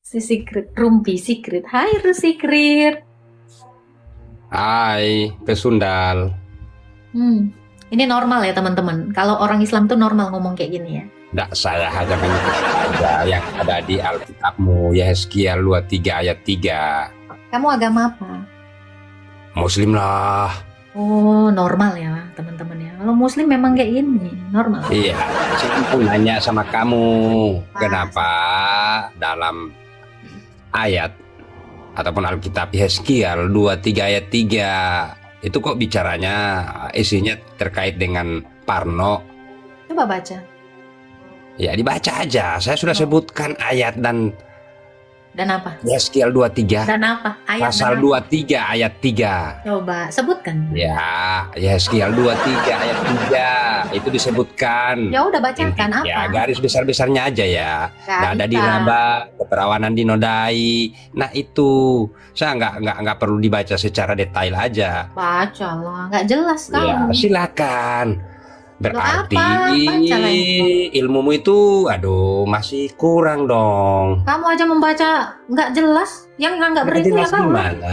Si Secret, Rumpi Secret. Hai Ru Secret. Hai, pesundal. Ini normal ya teman-teman. Kalau orang Islam tuh normal ngomong kayak gini ya. Nggak, saya hanya mengikuti saja yang ada di Alkitabmu, Yehezkiel 23 ayat 3. Kamu agama apa? Muslim lah. Oh, normal ya teman-teman ya. Kalau Muslim memang kayak gini, normal. Iya, saya pun nanya sama kamu, kenapa dalam ayat ataupun Alkitab Yehezkiel 23 ayat 3 itu kok bicaranya isinya terkait dengan Parno? Coba baca. Ya dibaca aja, saya sudah sebutkan ayat dan apa? Yehezkiel 23 Dan apa? Ayat pasal 23 ayat 3. Coba sebutkan. Ya, Yehezkiel 23 ayat 3 itu disebutkan. Ya udah bacakan apa? Ya, garis besar-besarnya aja ya. Nggak ada di Raba, keperawanan dinodai. Nah itu saya nggak perlu dibaca secara detail aja. Baca lah, nggak jelas kamu. Ya, silakan. Berarti Bacalah ilmumu itu, aduh, masih kurang dong. Kamu aja membaca nggak jelas, yang nggak berilmu ya kamu. Gimana?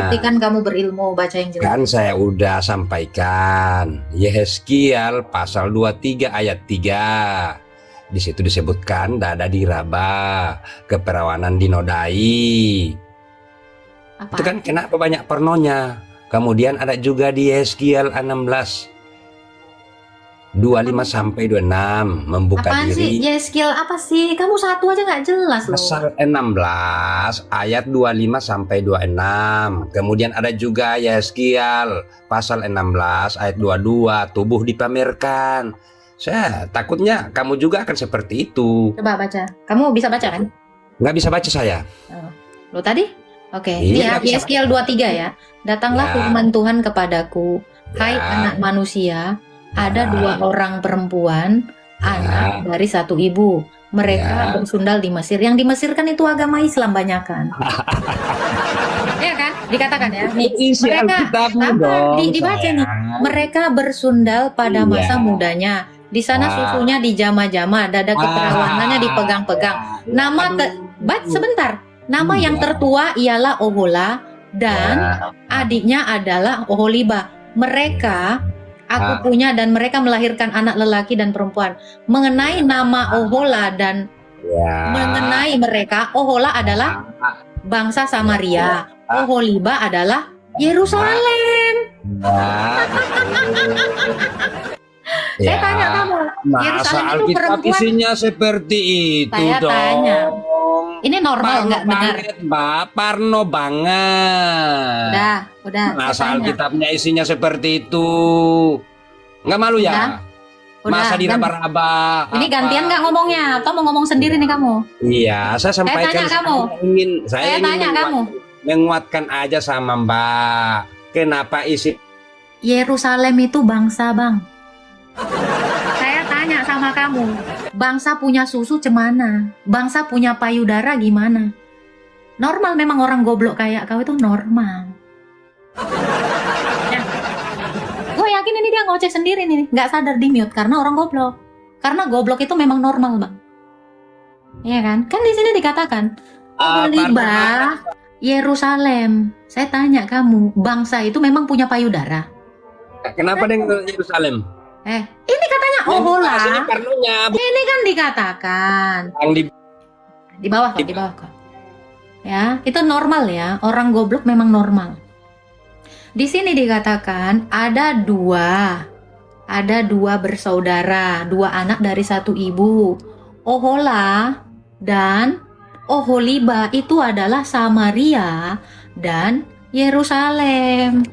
Buktikan kamu berilmu, baca yang jelas. Kan saya udah sampaikan Yehezkiel pasal 23 ayat 3. Di situ disebutkan dada diraba, keperawanan dinodai. Apa? Itu kan kenapa banyak pornonya. Kemudian ada juga di Yehezkiel 16 25 sampai 26 membuka apaan sih? diri. Yehezkiel apa sih? Kamu satu aja nggak jelas loh. Pasal 16 ayat 25 sampai 26. Kemudian ada juga Yehezkiel pasal 16 ayat 22, tubuh dipamerkan. Saya takutnya kamu juga akan seperti itu. Coba baca. Kamu bisa baca kan? Nggak bisa baca saya. Lo tadi? Oke. Ini Iya, ya Yehezkiel 23 ya. Datanglah Ya. firman Tuhan kepadaku, hai Ya. anak manusia, ada Ya. dua orang perempuan, anak dari satu ibu. Mereka bersundal di Mesir. Yang di Mesir kan itu agama Islam banyakan. Ya kan? Dikatakan ya. Nih, Isi Alkitabmu dong, dibaca sayang. nih. Mereka bersundal pada Iya. masa mudanya. Di sana susunya dijama-jama, dada keperawanannya dipegang-pegang. Nama sebentar. Nama yang tertua ialah Ohola dan adiknya adalah Oholiba. Mereka aku punya dan mereka melahirkan anak lelaki dan perempuan. Mengenai nama Ohola dan mengenai mereka, Ohola adalah bangsa Samaria, Oholiba adalah Yerusalem. Saya tanya kamu, Masa Yerusalem itu Alkitab perempuan? isinya seperti itu Saya dong. tanya. Ini normal nggak benar? Mbak, Parno banget. Udah. Masa Alkitabnya isinya seperti itu. Nggak malu ya? Masa diraba-raba? Ini gantian nggak ngomongnya? Atau mau ngomong sendiri nih kamu? Iya, saya sampaikan. Saya ingin menguatkan aja sama Mbak. Kenapa isi Yerusalem itu bangsa, Bang? Saya tanya sama kamu, bangsa punya susu cemana? Bangsa punya payudara gimana? Normal memang orang goblok kayak kau itu normal. Ya. Gue yakin ini dia ngoceh sendiri nih, nggak sadar di mute karena orang goblok. Karena goblok itu memang normal, Bang. Iya kan? Kan di sini dikatakan Oholiba, Yerusalem. Saya tanya kamu, bangsa itu memang punya payudara? Kenapa dengan Yerusalem? Ini katanya Ohola. Ini kan dikatakan di bawah kok. Ya, itu normal ya. Orang goblok memang normal. Di sini dikatakan ada dua bersaudara, dua anak dari satu ibu. Ohola dan Oholiba itu adalah Samaria dan Yerusalem.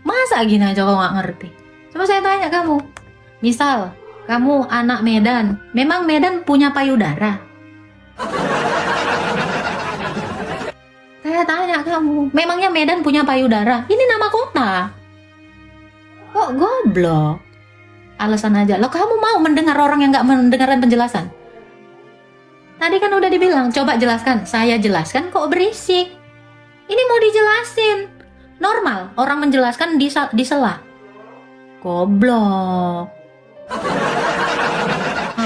Masa gini aja kau nggak ngerti? Coba saya tanya kamu. Misal, kamu anak Medan. Memang Medan punya payudara? Saya tanya kamu. Memangnya Medan punya payudara? Ini nama kota. Kok goblok? Alasan aja. Loh, kamu mau mendengar orang yang nggak mendengarkan penjelasan? Tadi kan udah dibilang, coba jelaskan. Saya jelaskan kok berisik. Ini mau dijelasin. Normal, orang menjelaskan disela. Goblok.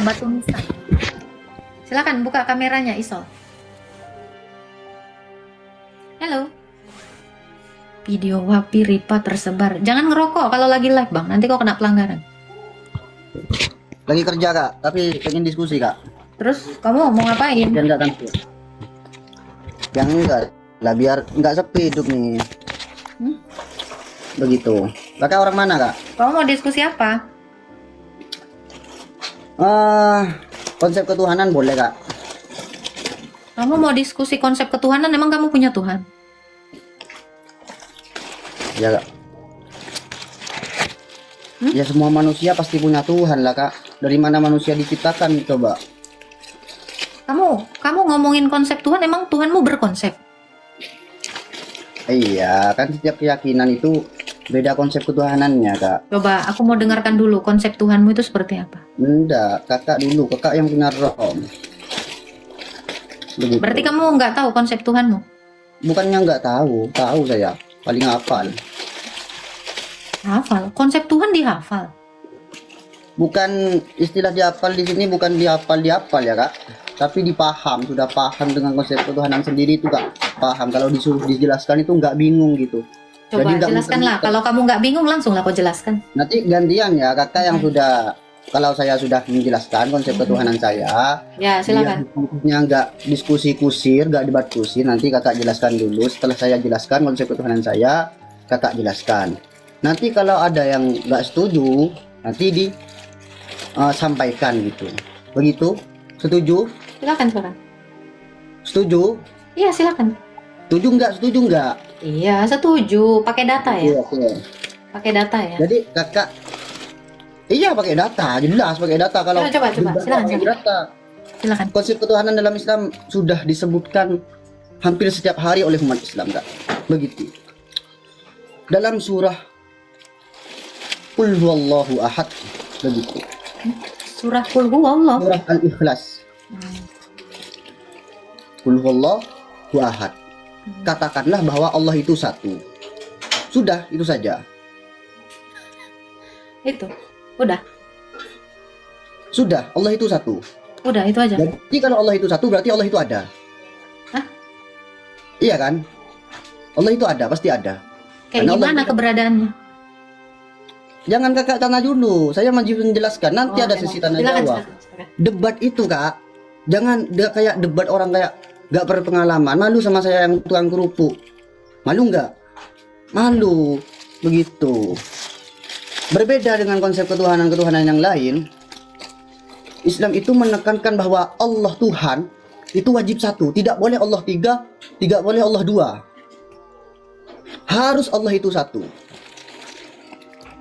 Batu nisan. Silakan buka kameranya, Isol. Halo. Video Wapi Ripa tersebar. Jangan ngerokok kalau lagi live, Bang. Nanti kau kena pelanggaran. Lagi kerja kak, tapi pengen diskusi kak. Terus kamu mau ngapain? Dan nggak kan? Yang enggak lah, biar nggak sepi hidup nih. Begitu. Kakak orang mana kak? Kamu mau diskusi apa? Konsep ketuhanan boleh kak. Kamu mau diskusi konsep ketuhanan? Emang kamu punya Tuhan? Ya kak. Ya semua manusia pasti punya Tuhan lah kak. Dari mana manusia diciptakan coba? Kamu ngomongin konsep Tuhan, emang Tuhanmu berkonsep? Iya, kan setiap keyakinan itu beda konsep ketuhanannya kak. Coba aku mau dengarkan dulu konsep Tuhanmu itu seperti apa. Enggak, kakak dulu, kakak yang punya roh. Begitu. Berarti kamu nggak tahu konsep Tuhanmu? Bukannya nggak tahu, tahu saya, paling hafal. Hafal, konsep Tuhan dihafal. Bukan istilah dihafal di sini, bukan dihafal ya kak, tapi dipaham, sudah paham dengan konsep ketuhanan sendiri itu kak. Paham, kalau disuruh dijelaskan itu nggak bingung gitu. Coba Jadi nggak jelaskanlah. muter-muter. Kalau kamu nggak bingung, langsung lah kau jelaskan. Nanti gantian ya kakak yang sudah, kalau saya sudah menjelaskan konsep ketuhanan saya, Ya, silakan. diskusinya nggak diskusi kusir, nggak debat kusir, nanti kakak jelaskan dulu. Setelah saya jelaskan konsep ketuhanan saya, kakak jelaskan. Nanti kalau ada yang nggak setuju, nanti sampaikan gitu. Begitu? Setuju? Silakan, silakan. Setuju? Iya, silakan. Setuju nggak? Setuju nggak? Iya, setuju. Pakai data ya? Iya, iya. Pakai data ya? Jadi kakak, iya pakai data, jelas pakai data. Kalau Coba, tidak silakan, pakai silakan. data. Silakan. Konsep ketuhanan dalam Islam sudah disebutkan hampir setiap hari oleh umat Islam kak. Begitu. Dalam surah Qul huwallahu ahad, begitu. Surah Qul huwallah. Surah Al-Ikhlas. Qul huwallahu ahad. Katakanlah bahwa Allah itu satu. Sudah, itu saja. Itu. Udah. Sudah, Allah itu satu. Udah, itu aja. Jadi kalau Allah itu satu berarti Allah itu ada. Hah? Iya kan? Allah itu ada, pasti ada. Kayak Karena Allah gimana itu- keberadaannya? Jangan kakak tanya dulu, saya menjelaskan. Nanti ada sesi tanya Silakan, jawab. silakan. Debat itu kak, jangan kayak debat orang kayak gak berpengalaman. Malu sama saya yang tukang kerupuk. Malu nggak? Malu, begitu. Berbeda dengan konsep ketuhanan yang lain. Islam itu menekankan bahwa Allah Tuhan itu wajib satu. Tidak boleh Allah tiga, tidak boleh Allah dua. Harus Allah itu satu.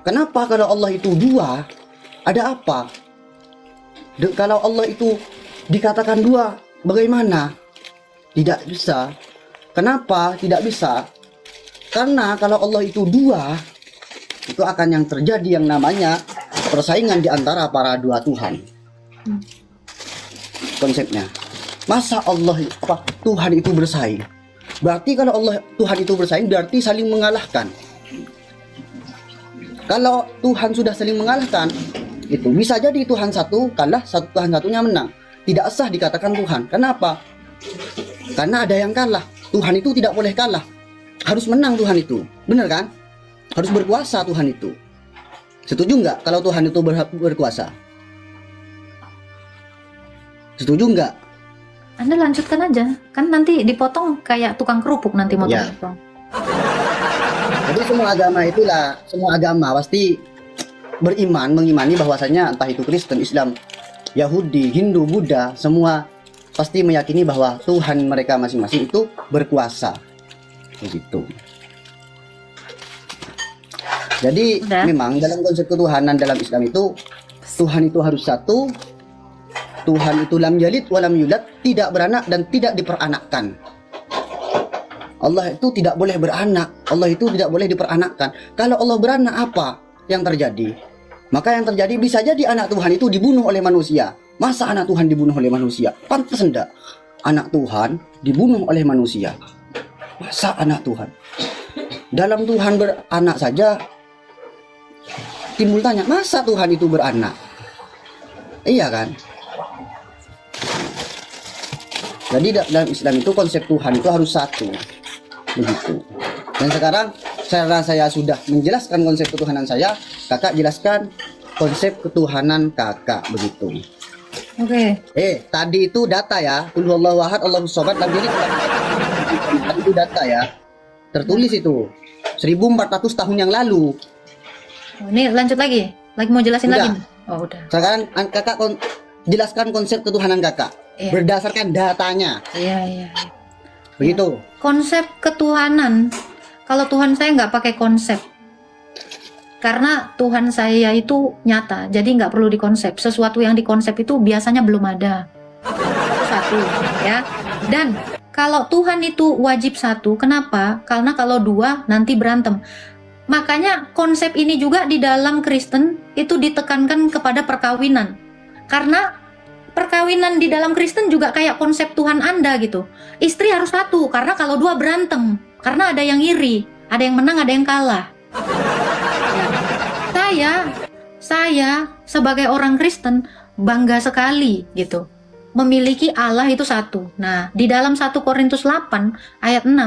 Kenapa kalau Allah itu dua, ada apa? Kalau Allah itu dikatakan dua, bagaimana? Tidak bisa. Kenapa tidak bisa? Karena kalau Allah itu dua, itu akan yang terjadi yang namanya persaingan di antara para dua Tuhan. Konsepnya. Masa Tuhan itu bersaing? Berarti kalau Allah Tuhan itu bersaing berarti saling mengalahkan. Kalau Tuhan sudah saling mengalahkan, itu bisa jadi Tuhan satu kalah, Tuhan satunya menang. Tidak sah dikatakan Tuhan. Kenapa? Karena ada yang kalah. Tuhan itu tidak boleh kalah. Harus menang Tuhan itu. Benar kan? Harus berkuasa Tuhan itu. Setuju nggak kalau Tuhan itu berkuasa? Setuju nggak? Anda lanjutkan aja. Kan nanti dipotong kayak tukang kerupuk nanti mau Ya. potong. Jadi semua agama pasti mengimani bahwasanya entah itu Kristen, Islam, Yahudi, Hindu, Buddha, semua pasti meyakini bahwa Tuhan mereka masing-masing itu berkuasa. Begitu. Jadi Udah. memang dalam konsep ketuhanan dalam Islam itu Tuhan itu harus satu. Tuhan itu lam yalid wa lam yulad, tidak beranak dan tidak diperanakkan. Allah itu tidak boleh beranak. Allah itu tidak boleh diperanakkan. Kalau Allah beranak, apa yang terjadi? Maka yang terjadi bisa jadi anak Tuhan itu dibunuh oleh manusia. Masa anak Tuhan dibunuh oleh manusia? Pantas enggak? Anak Tuhan dibunuh oleh manusia. Masa anak Tuhan? Dalam Tuhan beranak saja timbul tanya, masa Tuhan itu beranak? Iya kan? Jadi dalam Islam itu konsep Tuhan itu harus satu. begitu. Dan sekarang karena saya sudah menjelaskan konsep ketuhanan saya, kakak jelaskan konsep ketuhanan kakak, begitu. Oke. Tadi itu data ya, Qul huwallahu ahad, Allahus samad, lam yalid walam yulad. Itu data ya, tertulis itu 1400 tahun yang lalu. Oh, ini lanjut lagi mau jelasin Udah. lagi. Oh udah. Sekarang kakak jelaskan konsep ketuhanan kakak, Iya. berdasarkan datanya, Iya. begitu. Konsep ketuhanan, kalau Tuhan saya nggak pakai konsep, karena Tuhan saya itu nyata, jadi nggak perlu dikonsep. Sesuatu yang dikonsep itu biasanya belum ada. Itu satu, ya. Dan kalau Tuhan itu wajib satu, kenapa? Karena kalau dua nanti berantem. Makanya konsep ini juga di dalam Kristen itu ditekankan kepada perkawinan. Karena perkawinan di dalam Kristen juga kayak konsep Tuhan Anda gitu. Istri harus satu, karena kalau dua berantem. Karena ada yang iri, ada yang menang, ada yang kalah. Ya. Saya sebagai orang Kristen bangga sekali gitu. Memiliki Allah itu satu. Nah, di dalam 1 Korintus 8 ayat 6,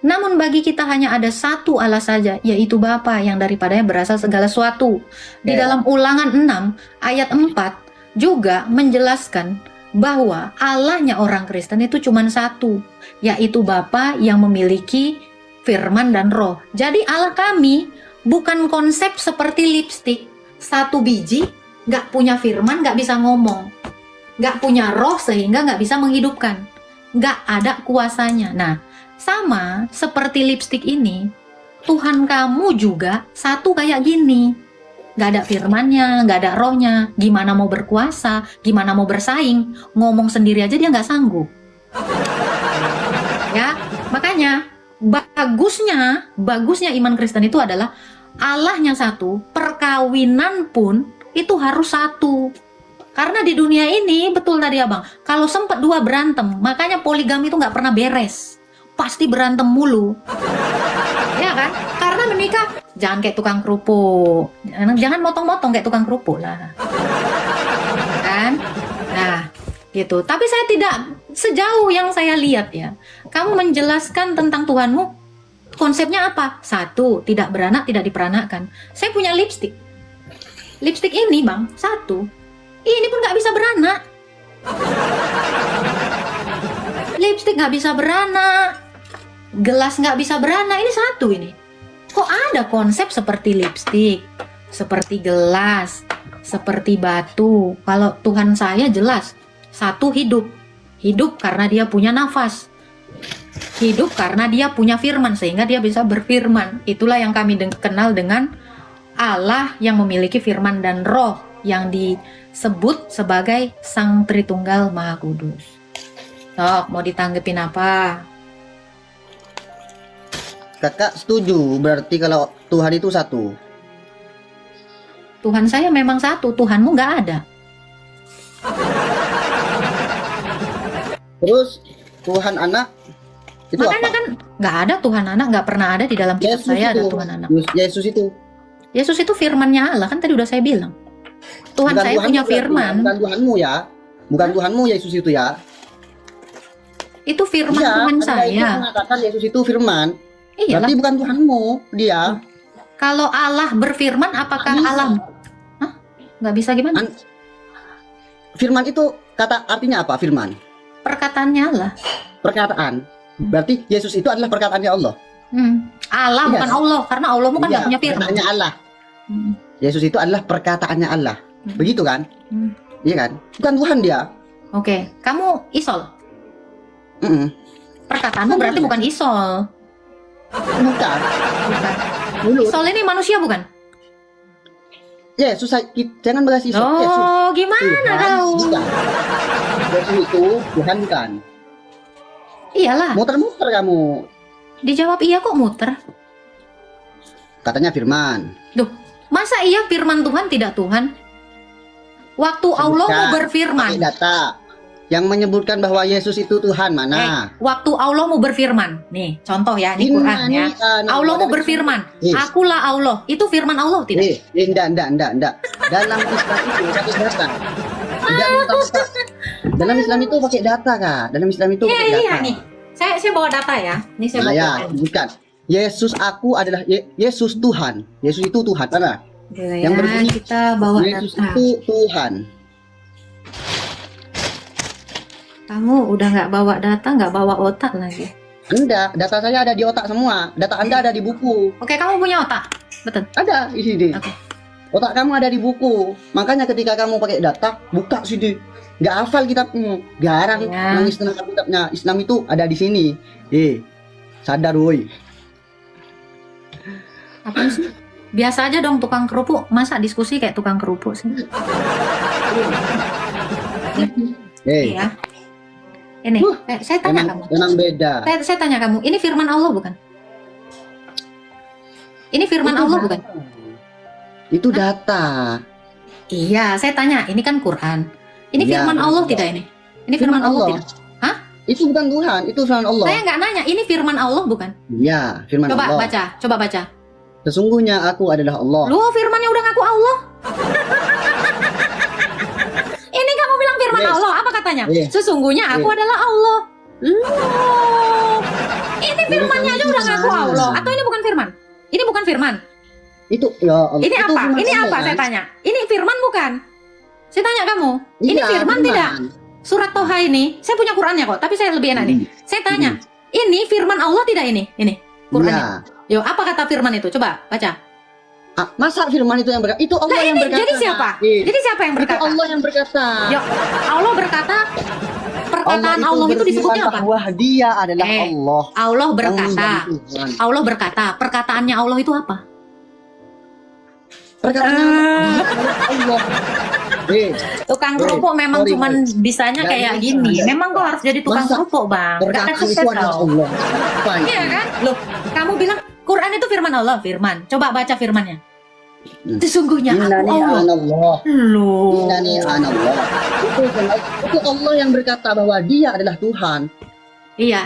namun bagi kita hanya ada satu Allah saja, yaitu Bapa yang daripadanya berasal segala sesuatu. Di dalam Ulangan 6 ayat 4 juga menjelaskan bahwa Allahnya orang Kristen itu cuma satu, yaitu Bapa yang memiliki firman dan roh. Jadi Allah kami bukan konsep seperti lipstik, satu biji, nggak punya firman, nggak bisa ngomong, nggak punya roh sehingga nggak bisa menghidupkan, nggak ada kuasanya. Nah, sama seperti lipstik ini, Tuhan kamu juga satu kayak gini, nggak ada firmannya, nggak ada rohnya, gimana mau berkuasa, gimana mau bersaing, ngomong sendiri aja dia nggak sanggup. Ya, makanya bagusnya iman Kristen itu adalah Allahnya satu, perkawinan pun itu harus satu. Karena di dunia ini, betul tadi abang, kalau sempat dua berantem, makanya poligami itu nggak pernah beres, pasti berantem mulu, ya kan? Karena menikah jangan kayak tukang kerupuk, jangan motong-motong kayak tukang kerupuk lah, kan? Nah, gitu. Tapi saya tidak, sejauh yang saya lihat ya, kamu menjelaskan tentang Tuhanmu, konsepnya apa? Satu, tidak beranak, tidak diperanakkan. Saya punya lipstik ini bang, satu. Ini pun nggak bisa beranak. Lipstik nggak bisa beranak, gelas nggak bisa beranak. Ini satu ini. Kok ada konsep seperti lipstik, seperti gelas, seperti batu? Kalau Tuhan saya jelas satu, hidup karena dia punya nafas, hidup karena dia punya firman sehingga dia bisa berfirman. Itulah yang kami kenal dengan Allah yang memiliki firman dan roh, yang disebut sebagai Sang Tritunggal Maha Kudus. Sok, mau ditanggepin apa? Kakak setuju berarti kalau Tuhan itu satu? Tuhan saya memang satu, Tuhanmu nggak ada. Terus Tuhan anak itu Makanya apa? kan nggak ada Tuhan anak, nggak pernah ada di dalam kitab saya ada itu. Tuhan anak. Yesus itu Firmannya Allah, kan tadi udah saya bilang. Tuhan bukan saya Tuhanmu punya berarti, firman. bukan Tuhanmu ya, bukan Tuhanmu Yesus itu ya. Itu firman Iya, Tuhan Anda itu saya. mengatakan Yesus itu firman. Iyalah. Berarti bukan Tuhanmu dia. Kalau Allah berfirman, apakah Bisa. Allah? Hah? Nggak bisa gimana? Firman itu kata artinya apa? Firman, Perkataannya Allah. perkataan. Berarti Yesus itu adalah perkataannya Allah. Allah Iya. bukan Allah, karena Allahmu kan Iya, nggak punya firman. perkataannya Allah. Hmm. Yesus itu adalah perkataannya Allah. Hmm. Begitu kan? Hmm. Iya kan? Bukan Tuhan dia. Oke, kamu isol. Mm-mm. Perkataanmu berarti bukan isol. Bukan. Bukan. Mulut. Isol ini manusia bukan? Yesus, jangan bahas Yesus. Yesus. Oh, gimana kau? Bukan. Yesus itu Tuhan bukan. Iyalah. Muter-muter kamu. Dijawab iya kok muter. Katanya firman. Duh, masa iya firman Tuhan tidak Tuhan? Waktu Allah mau berfirman. Pakai data yang menyebutkan bahwa Yesus itu Tuhan mana? Waktu Allah mau berfirman. Nih, contoh ya, ini Quran ya. Allah mau berfirman. Akulah Allah. Itu firman Allah tidak? Enggak. Dalam Islam itu pakai data. Tidak minta. Dalam Islam itu pakai data, Kak. Dalam Islam itu pakai data. Iya nih. Saya bawa data ya. Ini saya Nah, bawa. ya, bukan. Yesus aku adalah Yesus Tuhan. Yesus itu Tuhan, mana? Oke, Yang ya, berbunyi, kita bawa Yesus data. itu Tuhan. Kamu udah nggak bawa data, nggak bawa otak lagi. Enggak, data saya ada di otak semua. Data Anda ada di buku. Oke, kamu punya otak, betul? Ada di sini. Oke. Otak kamu ada di buku. Makanya ketika kamu pakai data, buka sini. Nggak hafal kitabmu. Garang Ya. nangis tentang kitabnya. Islam itu ada di sini. Sadar woi. Apa sih? Biasa aja dong tukang kerupuk. Masa diskusi kayak tukang kerupuk sih? Iya. Ini, saya tanya kamu. Memang beda. Saya tanya kamu. Ini firman Allah bukan? Ini firman Itu Allah data. bukan? Itu data. Iya, saya tanya. Ini kan Quran. Ini Iya, firman betul. Allah tidak ini? Ini firman Allah tidak? Itu bukan Tuhan, itu firman Allah. Saya nggak nanya. Ini firman Allah bukan? Iya, firman Coba Allah. baca. Coba baca. Sesungguhnya aku adalah Allah. Lu firmannya udah ngaku Allah. Ini kamu bilang firman Yes. Allah. Apa katanya? Yes. Sesungguhnya aku adalah Allah. Loh. Ini firmannya aja udah ngaku Allah. Atau ini bukan firman? Ini bukan firman. Itu ya Allah. Ini itu apa? firman Ini Allah, apa? kan? Saya tanya. Ini firman bukan? Saya tanya kamu. Ini Iya, firman tidak? Surat Toha ini, saya punya Qurannya kok, tapi saya lebih enak nih. Saya tanya, ini firman Allah tidak ini? Ini Qurannya. Iya. Yo, apa kata firman itu? Coba baca. Masa firman itu yang berkata? Itu Allah Nah, yang ini berkata. jadi siapa? Jadi siapa yang Itu berkata? Allah yang berkata. Yo, Allah berkata, perkataan Allah itu disebutnya apa? Bahwa Dia adalah Eh, Allah. Allah yang berkata. menjadi Tuhan. Allah berkata, perkataannya Allah itu apa? Perkataan Allah. Tukang kerupuk memang sorry, cuman bisanya Nggak kayak bisa, gini. nggak Memang kok harus jadi tukang Masa kerupuk, Bang. Nggak perkataan ada itu adalah tau. Allah. Apa itu? Iya kan? Loh, kamu bilang Quran itu firman Allah, firman. Coba baca firmannya. Sesungguhnya aku Innani Allah. anallah. Loh. Innani anallah. Itu Allah yang berkata bahwa Dia adalah Tuhan. Iya,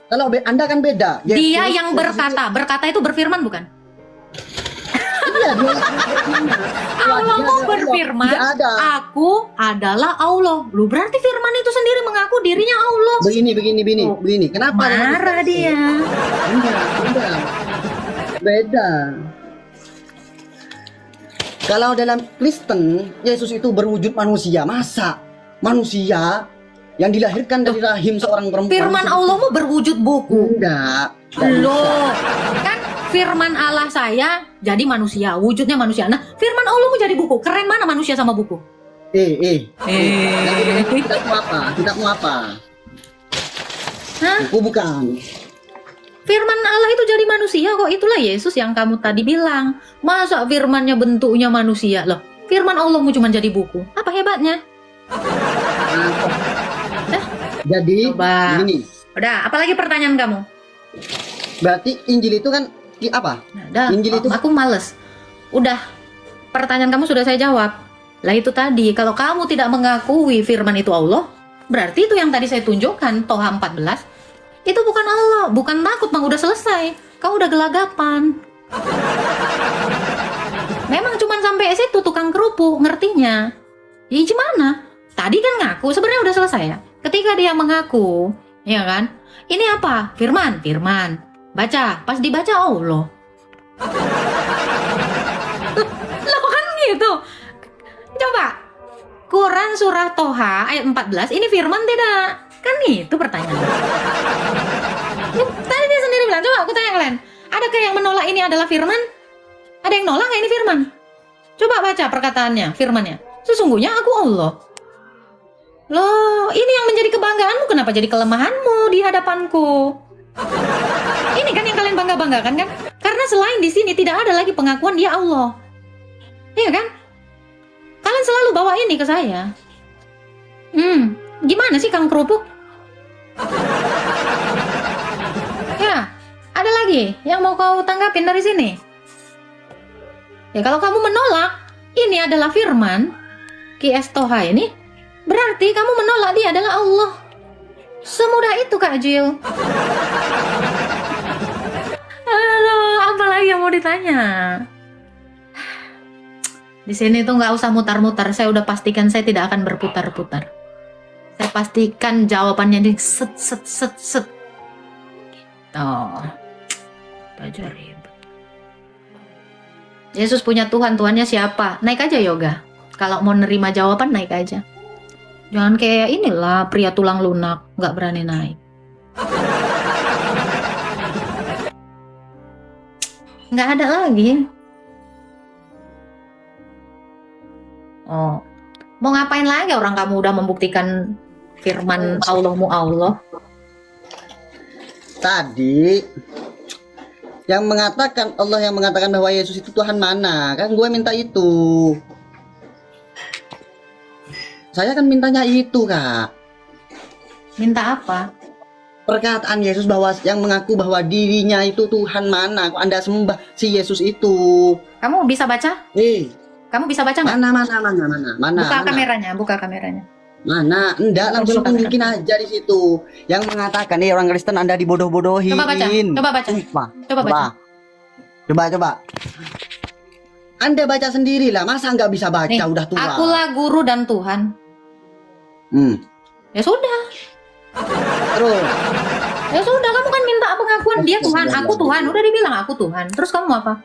Kalau Anda kan beda. dia yang berkata. Berkata itu berfirman bukan? Iya, dia Allah mau berfirman, Tidak ada. aku adalah Allah. Lu berarti firman itu sendiri mengaku dirinya Allah. Begini. Kenapa? Marah dia. Enggak. Beda. Kalau dalam Kristen, Yesus itu berwujud manusia. Masa manusia yang dilahirkan dari rahim seorang perempuan? Firman Allah mau berwujud buku. Enggak. Loh, kan firman Allah saya jadi manusia, wujudnya manusia. Nah, firman Allah mau jadi buku. Keren mana manusia sama buku? Kitabmu apa? Hah? Buku bukan. Firman Allah itu jadi manusia kok. Itulah Yesus yang kamu tadi bilang. Masa firmannya bentuknya manusia? Loh, firman Allah mau cuma jadi buku. Apa hebatnya? Jadi Coba. begini. Udah, apalagi pertanyaan kamu? Berarti Injil itu kan apa? Nah, udah, Injil itu- aku males. Udah, pertanyaan kamu sudah saya jawab. Lah itu tadi, kalau kamu tidak mengakui firman itu Allah, berarti itu yang tadi saya tunjukkan, Toha 14, itu bukan Allah, bukan takut Bang, udah selesai. Kau udah gelagapan. Memang cuman sampai situ tukang kerupuk ngertinya. Ya gimana? Tadi kan ngaku, sebenarnya udah selesai ya. Ketika dia mengaku, ya kan? Ini apa? Firman. Baca, pas dibaca Allah. Loh kan gitu. Coba. Quran surah Toha ayat 14, ini firman tidak? Kan itu pertanyaannya. Tadi dia sendiri bilang, coba aku tanya kalian. Adakah yang menolak ini adalah firman? Ada yang nolak nggak ini firman? Coba baca perkataannya, firmannya. Sesungguhnya aku Allah. Loh, ini yang menjadi kebanggaanmu, kenapa jadi kelemahanmu di hadapanku? Ini kan yang kalian bangga-banggakan kan? Karena selain di sini tidak ada lagi pengakuan dia Allah. Iya kan? Kalian selalu bawa ini ke saya. Gimana sih Kang Kerupuk? Ya, ada lagi yang mau kau tanggapin dari sini? Ya kalau kamu menolak, ini adalah firman Ki.S. Toha ini, berarti kamu menolak dia adalah Allah. Semudah itu Kak Jill. Aduh, apa lagi yang mau ditanya? Di sini tuh nggak usah mutar-mutar. Saya udah pastikan saya tidak akan berputar-putar. Saya pastikan jawabannya di set. Oh, belajar ribet. Yesus punya Tuhan, Tuhannya siapa? Naik aja yoga. Kalau mau nerima jawaban naik aja. Jangan kayak inilah pria tulang lunak, nggak berani naik. Nggak ada lagi. Oh, mau ngapain lagi orang kamu udah membuktikan firman Allahmu Allah. Tadi yang mengatakan Allah yang mengatakan bahwa Yesus itu Tuhan mana? Kan gue minta itu. Saya kan mintanya itu, Kak. Minta apa? Perkataan Yesus bahwa yang mengaku bahwa dirinya itu Tuhan mana? Kok Anda sembah si Yesus itu? Kamu bisa baca? Kamu bisa baca nggak? Mana? Buka kameranya, buka kameranya. Mana? Enggak, langsung tunjukin aja di situ. Yang mengatakan nih orang Kristen Anda dibodoh-bodohin. Coba baca. Coba baca. Coba. Anda baca sendirilah, masa nggak bisa baca? Nih, udah tua. Akulah guru dan Tuhan. Ya sudah. Terus. Ya sudah, kamu kan minta pengakuan dia Tuhan, aku Tuhan. Udah dibilang aku Tuhan. Terus kamu apa?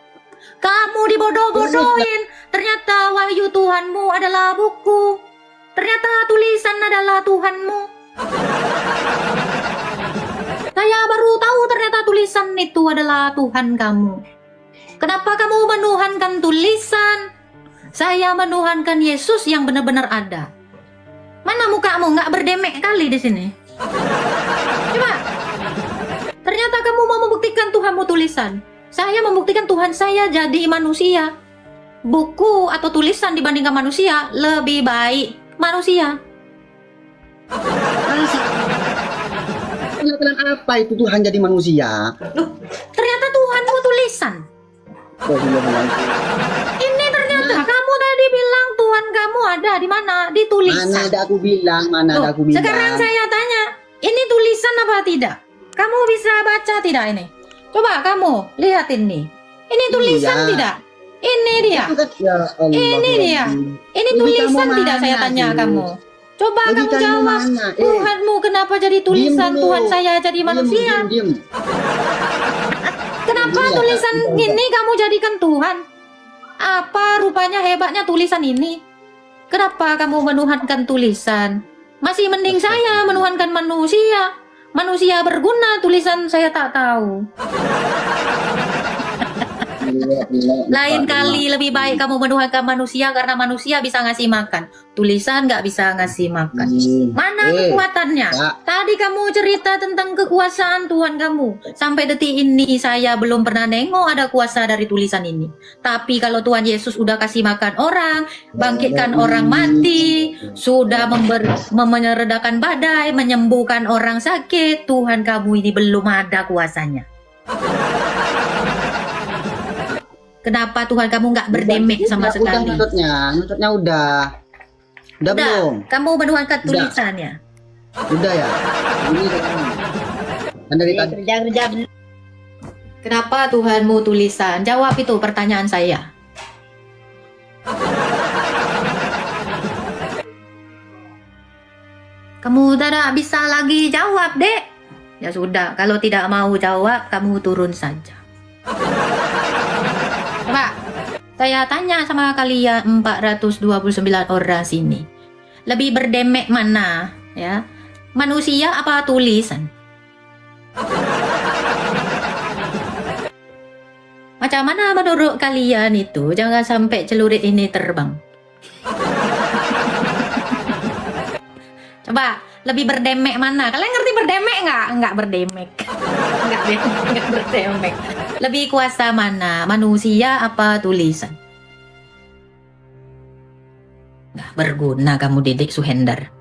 Kamu dibodoh-bodohin. Ternyata wahyu Tuhanmu adalah buku. Ternyata tulisan adalah Tuhanmu. Saya baru tahu ternyata tulisan itu adalah Tuhan kamu. Kenapa kamu menuhankan tulisan? Saya menuhankan Yesus yang benar-benar ada. Mana mukamu? Nggak berdemek kali di sini. Coba. Ternyata kamu mau membuktikan Tuhanmu tulisan. Saya membuktikan Tuhan saya jadi manusia. Buku atau tulisan dibandingkan manusia lebih baik manusia. Penampilan apa itu Tuhan jadi manusia? Loh, ternyata Tuhanmu tulisan. Ini ternyata kamu tadi bilang Tuhan kamu ada di mana? Di tulisan. Mana ada aku bilang? Sekarang saya tanya, ini tulisan apa tidak? Kamu bisa baca tidak ini? Coba kamu lihat ini. Ini tulisan tidak? Ini dia. Ini dia. Ini tulisan tidak saya tanya kamu. Coba kamu jawab. Tuhanmu kenapa jadi tulisan? Tuhan saya jadi manusia. Kenapa tulisan ini kamu jadikan Tuhan? Apa rupanya hebatnya tulisan ini? Kenapa kamu menuhankan tulisan? Masih mending saya menuhankan manusia. Manusia berguna, tulisan saya tak tahu. Lain kali lebih baik kamu menuhankan manusia karena manusia bisa ngasih makan. Tulisan nggak bisa ngasih makan. Mana kekuatannya? Tadi kamu cerita tentang kekuasaan Tuhan kamu. Sampai detik ini saya belum pernah nengok ada kuasa dari tulisan ini. Tapi kalau Tuhan Yesus udah kasih makan orang, bangkitkan orang mati, sudah meredakan badai, menyembuhkan orang sakit, Tuhan kamu ini belum ada kuasanya. Kenapa Tuhan kamu nggak berdemek sama sekali? Menurutnya udah belum? Kamu menuhankan tulisannya? Udah ya. Ini kan dari tadi. Kerja. Kenapa Tuhanmu tulisan? Jawab itu pertanyaan saya. Kamu tidak bisa lagi jawab, Dek. Ya sudah, kalau tidak mau jawab, kamu turun saja. Coba, saya tanya sama kalian 429 orang sini. Lebih berdemek mana? Ya, manusia apa tulisan? Macam mana menurut kalian itu? Jangan sampai celurit ini terbang. Coba, lebih berdemek mana? Kalian ngerti berdemek nggak? Nggak berdemek. Nggak berdemek. Lebih kuasa mana? Manusia apa tulisan? Nggak berguna kamu Dedek Suhendar.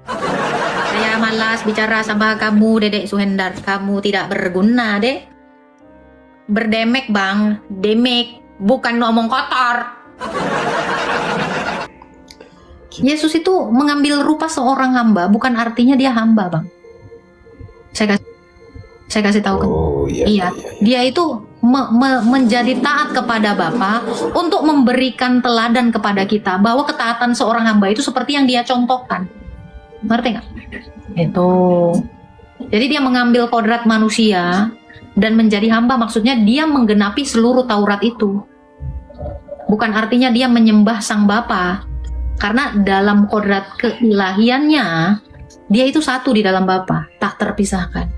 Saya malas bicara sama kamu Dedek Suhendar. Kamu tidak berguna, Dek. Berdemek, Bang. Demek. Bukan ngomong kotor. Yesus itu mengambil rupa seorang hamba. Bukan artinya dia hamba, Bang. Saya kasih tahu kamu. Iya. Dia itu menjadi taat kepada Bapa untuk memberikan teladan kepada kita bahwa ketaatan seorang hamba itu seperti yang dia contohkan. Ngerti nggak? Itu. Jadi dia mengambil kodrat manusia, dan menjadi hamba maksudnya dia menggenapi seluruh Taurat itu. Bukan artinya dia menyembah sang Bapa. Karena dalam kodrat keilahiannya dia itu satu di dalam Bapa, tak terpisahkan.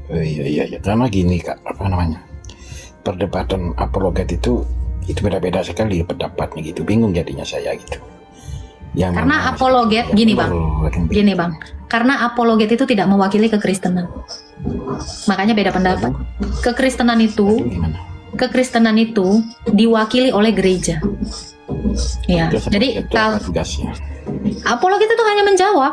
Iya. Karena gini Kak, apa namanya? Perdebatan apologet itu beda-beda sekali pendapatnya gitu. Bingung jadinya saya gitu. Karena apologet gini bang, karena apologet itu tidak mewakili kekristenan, makanya beda pendapat. Kekristenan itu diwakili oleh gereja, ya. Jadi kalau apologet itu hanya menjawab,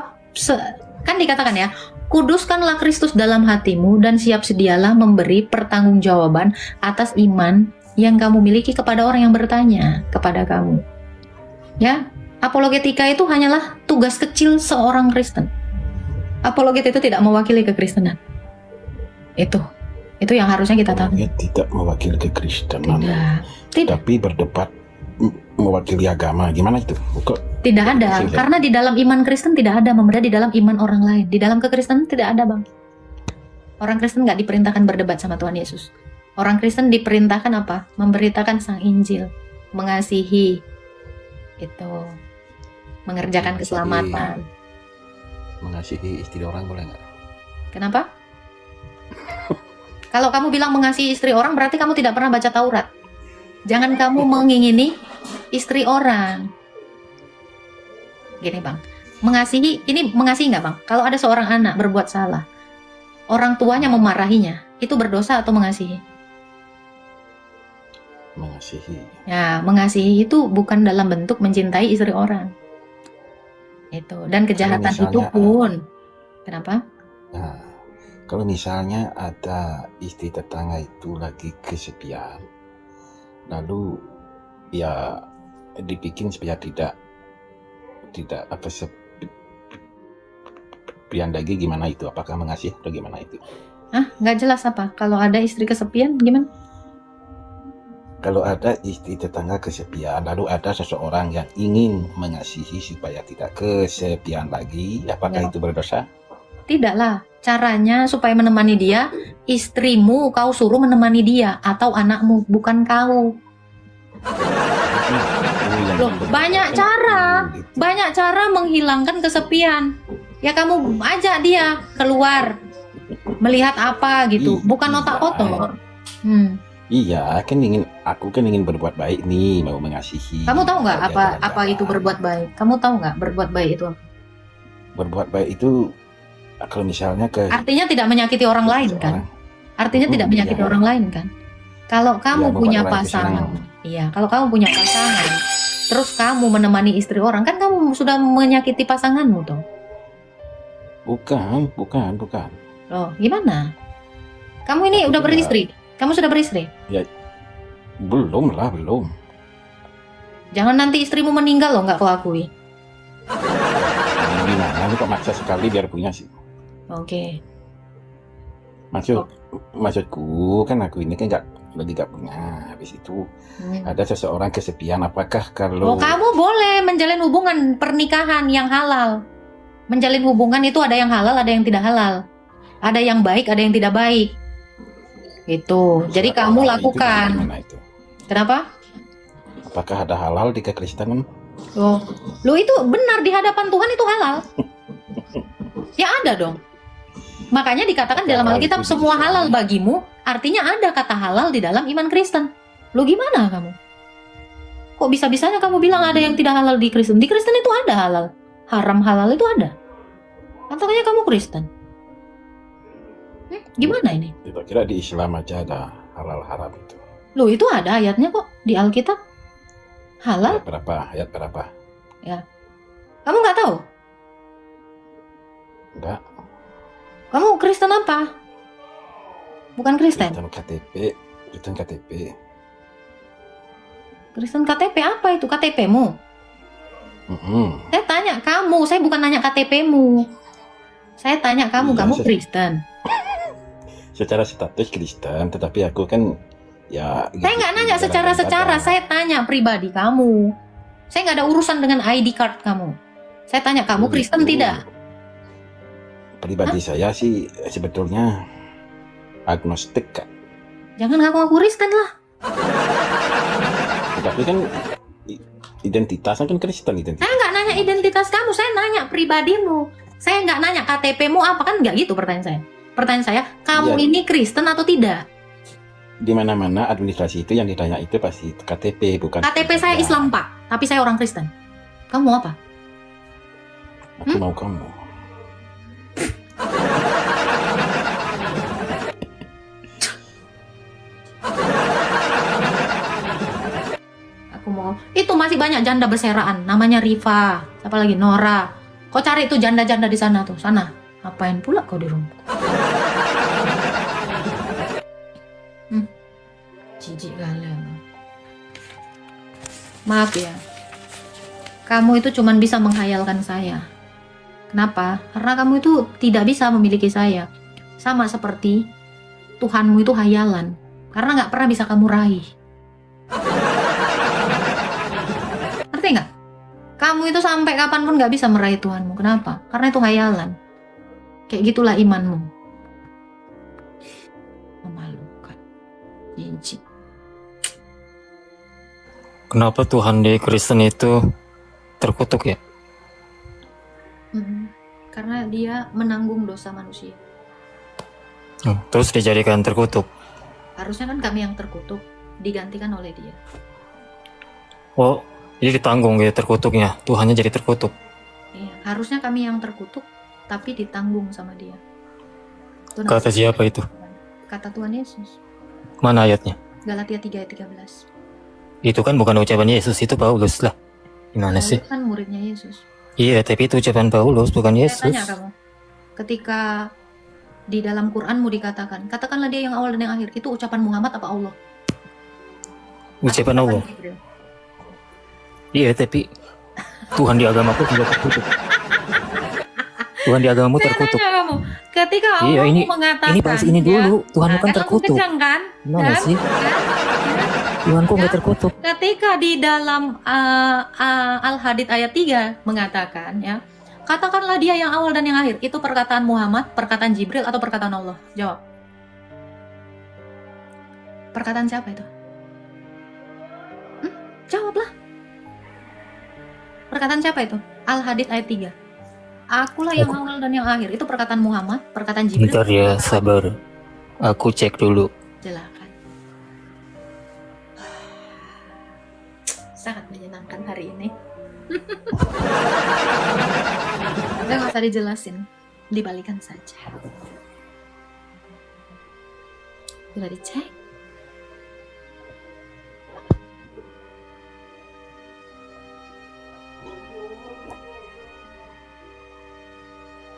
kan dikatakan ya, kuduskanlah Kristus dalam hatimu dan siap sedialah memberi pertanggungjawaban atas iman yang kamu miliki kepada orang yang bertanya kepada kamu, ya. Apologetika itu hanyalah tugas kecil seorang Kristen. Apologet itu tidak mewakili kekristenan. Itu yang harusnya kita tahu. Tidak mewakili kekristenan. Tidak. Tapi berdebat mewakili agama. Gimana itu? Tidak ada. Karena di dalam iman Kristen tidak ada membeda di dalam iman orang lain. Di dalam kekristenan tidak ada, Bang. Orang Kristen nggak diperintahkan berdebat sama Tuhan Yesus. Orang Kristen diperintahkan apa? Memberitakan sang Injil, mengasihi, itu, mengerjakan keselamatan. Mengasihi istri orang boleh nggak? Kenapa? Kalau kamu bilang mengasihi istri orang, berarti kamu tidak pernah baca Taurat. Jangan kamu mengingini istri orang. Gini Bang, mengasihi nggak Bang? Kalau ada seorang anak berbuat salah, orang tuanya memarahinya, itu berdosa atau mengasihi? Mengasihi. Ya, mengasihi itu bukan dalam bentuk mencintai istri orang. Itu, dan kejahatan itu pun. Kenapa? Nah, kalau misalnya ada istri tetangga itu lagi kesepian, lalu ya dibikin supaya tidak apa sepian lagi, gimana itu? Apakah mengasihi atau gimana itu? Nggak jelas apa? Kalau ada istri kesepian gimana? Kalau ada istri tetangga kesepian, lalu ada seseorang yang ingin mengasihi supaya tidak kesepian lagi, apakah itu berdosa? Tidaklah. Caranya supaya menemani dia, istrimu kau suruh menemani dia, atau anakmu, bukan kau. Loh, banyak cara menghilangkan kesepian. Ya kamu ajak dia keluar, melihat apa gitu, bukan otak kotor. Iya, aku kan ingin berbuat baik nih, mau mengasihi. Kamu tahu nggak apa itu berbuat baik? Kamu tahu nggak berbuat baik itu apa? Berbuat baik itu kalau misalnya artinya tidak menyakiti orang lain kan? Artinya tidak menyakiti orang lain kan? Kalau kamu punya pasangan, kalau kamu punya pasangan, terus kamu menemani istri orang, kan kamu sudah menyakiti pasanganmu toh? Bukan. Loh, gimana? Kamu ini udah beristri? Kamu sudah beristri? Ya, belum. Jangan nanti istrimu meninggal loh, nggak kau akui. Gimana? Ini kok maksa sekali biar punya sih. Oke. Maksudku kan aku ini kan nggak punya. Habis itu ada seseorang kesepian. Apakah kalau? Kamu boleh menjalin hubungan pernikahan yang halal. Menjalin hubungan itu ada yang halal, ada yang tidak halal. Ada yang baik, ada yang tidak baik. Itu. Jadi kamu lakukan. Itu? Kenapa? Apakah ada halal di kekristenan? Lo itu benar di hadapan Tuhan itu halal. Ya ada dong. Makanya dikatakan dalam Alkitab semua halal bagimu, artinya ada kata halal di dalam iman Kristen. Lo gimana kamu? Kok bisa-bisanya kamu bilang ada yang tidak halal di Kristen? Di Kristen itu ada halal. Haram halal itu ada. Katanya kamu Kristen. Gimana ini? Tidak kira di Islam aja ada halal haram itu. Loh, itu ada ayatnya kok di Alkitab. Halal? Ayat berapa? Ya. Kamu nggak tahu? Enggak. Kamu Kristen apa? Bukan Kristen? Kristen KTP. Kristen KTP apa itu? KTP-mu? Saya tanya kamu, saya bukan nanya KTP-mu. Saya tanya kamu Kristen. Secara status Kristen, tetapi aku kan ya. Saya nggak nanya secara, saya tanya pribadi kamu. Saya nggak ada urusan dengan ID card kamu. Saya tanya kamu Kristen tidak? Pribadi saya sih sebetulnya agnostik Kak. Jangan ngaku-ngaku Kristen lah. Tapi kan identitasnya kan Kristen identitas. Saya nggak nanya identitas kamu, saya nanya pribadimu. Saya nggak nanya KTP-mu apa, kan nggak gitu pertanyaan saya. Pertanyaan saya, kamu Iya. ini Kristen atau tidak? Di mana-mana administrasi itu yang ditanya itu pasti KTP bukan. KTP saya Islam Pak, tapi saya orang Kristen. Kamu mau apa? Aku mau kamu. Aku mau. Itu masih banyak janda berseraan, namanya Rifa, siapa lagi Nora. Kau cari tuh janda-janda di sana tuh, sana. Ngapain pula kau di rumah? Jijik kali. Maaf ya. Kamu itu cuman bisa menghayalkan saya. Kenapa? Karena kamu itu tidak bisa memiliki saya. Sama seperti Tuhanmu itu hayalan. Karena nggak pernah bisa kamu raih. Ngerti nggak? Kamu itu sampai kapanpun nggak bisa meraih Tuhanmu. Kenapa? Karena itu hayalan. Kayak gitulah imanmu. Memalukan. Jijik. Kenapa Tuhan di Kristen itu terkutuk ya? Karena dia menanggung dosa manusia. Terus dijadikan terkutuk. Harusnya kan kami yang terkutuk, digantikan oleh dia. Oh, jadi ditanggung ya terkutuknya. Tuhannya jadi terkutuk. Iya, harusnya kami yang terkutuk, tapi ditanggung sama dia. Itu Kata namanya- siapa itu? Kata Tuhan Yesus. Mana ayatnya? Galatia 3 ayat 13. Itu kan bukan ucapan Yesus, itu Paulus lah. Gimana sih? Paulus kan muridnya Yesus. Iya, tapi itu ucapan Paulus, bukan Saya Yesus. tanya kamu, ketika di dalam Quranmu dikatakan, katakanlah dia yang awal dan yang akhir, itu ucapan Muhammad apa Allah? Ucapan Atau Allah. Jibril? Iya, tapi Tuhan di agamaku juga terkutuk. Tuhan di agamamu Saya terkutuk. tanya kamu, ketika Iya, Allah ini- mengatakan, Ini bahas ini dulu. Tuhan nah, kan kamu terkutuk. kejang kan? Gimana Kan? sih? Tuhanku nggak terkutuk. Ketika di dalam Al-Hadid ayat 3 mengatakan ya, katakanlah dia yang awal dan yang akhir, itu perkataan Muhammad, perkataan Jibril atau perkataan Allah? Jawab. Perkataan siapa itu? Jawablah. Perkataan siapa itu? Al-Hadid ayat 3. Akulah yang awal dan yang akhir. Itu perkataan Muhammad, perkataan Jibril. Bentar ya, sabar. Aku cek dulu. Silakan. Sangat menyenangkan hari ini. Udah nggak usah dijelasin, dibalikan saja. Sudah dicek?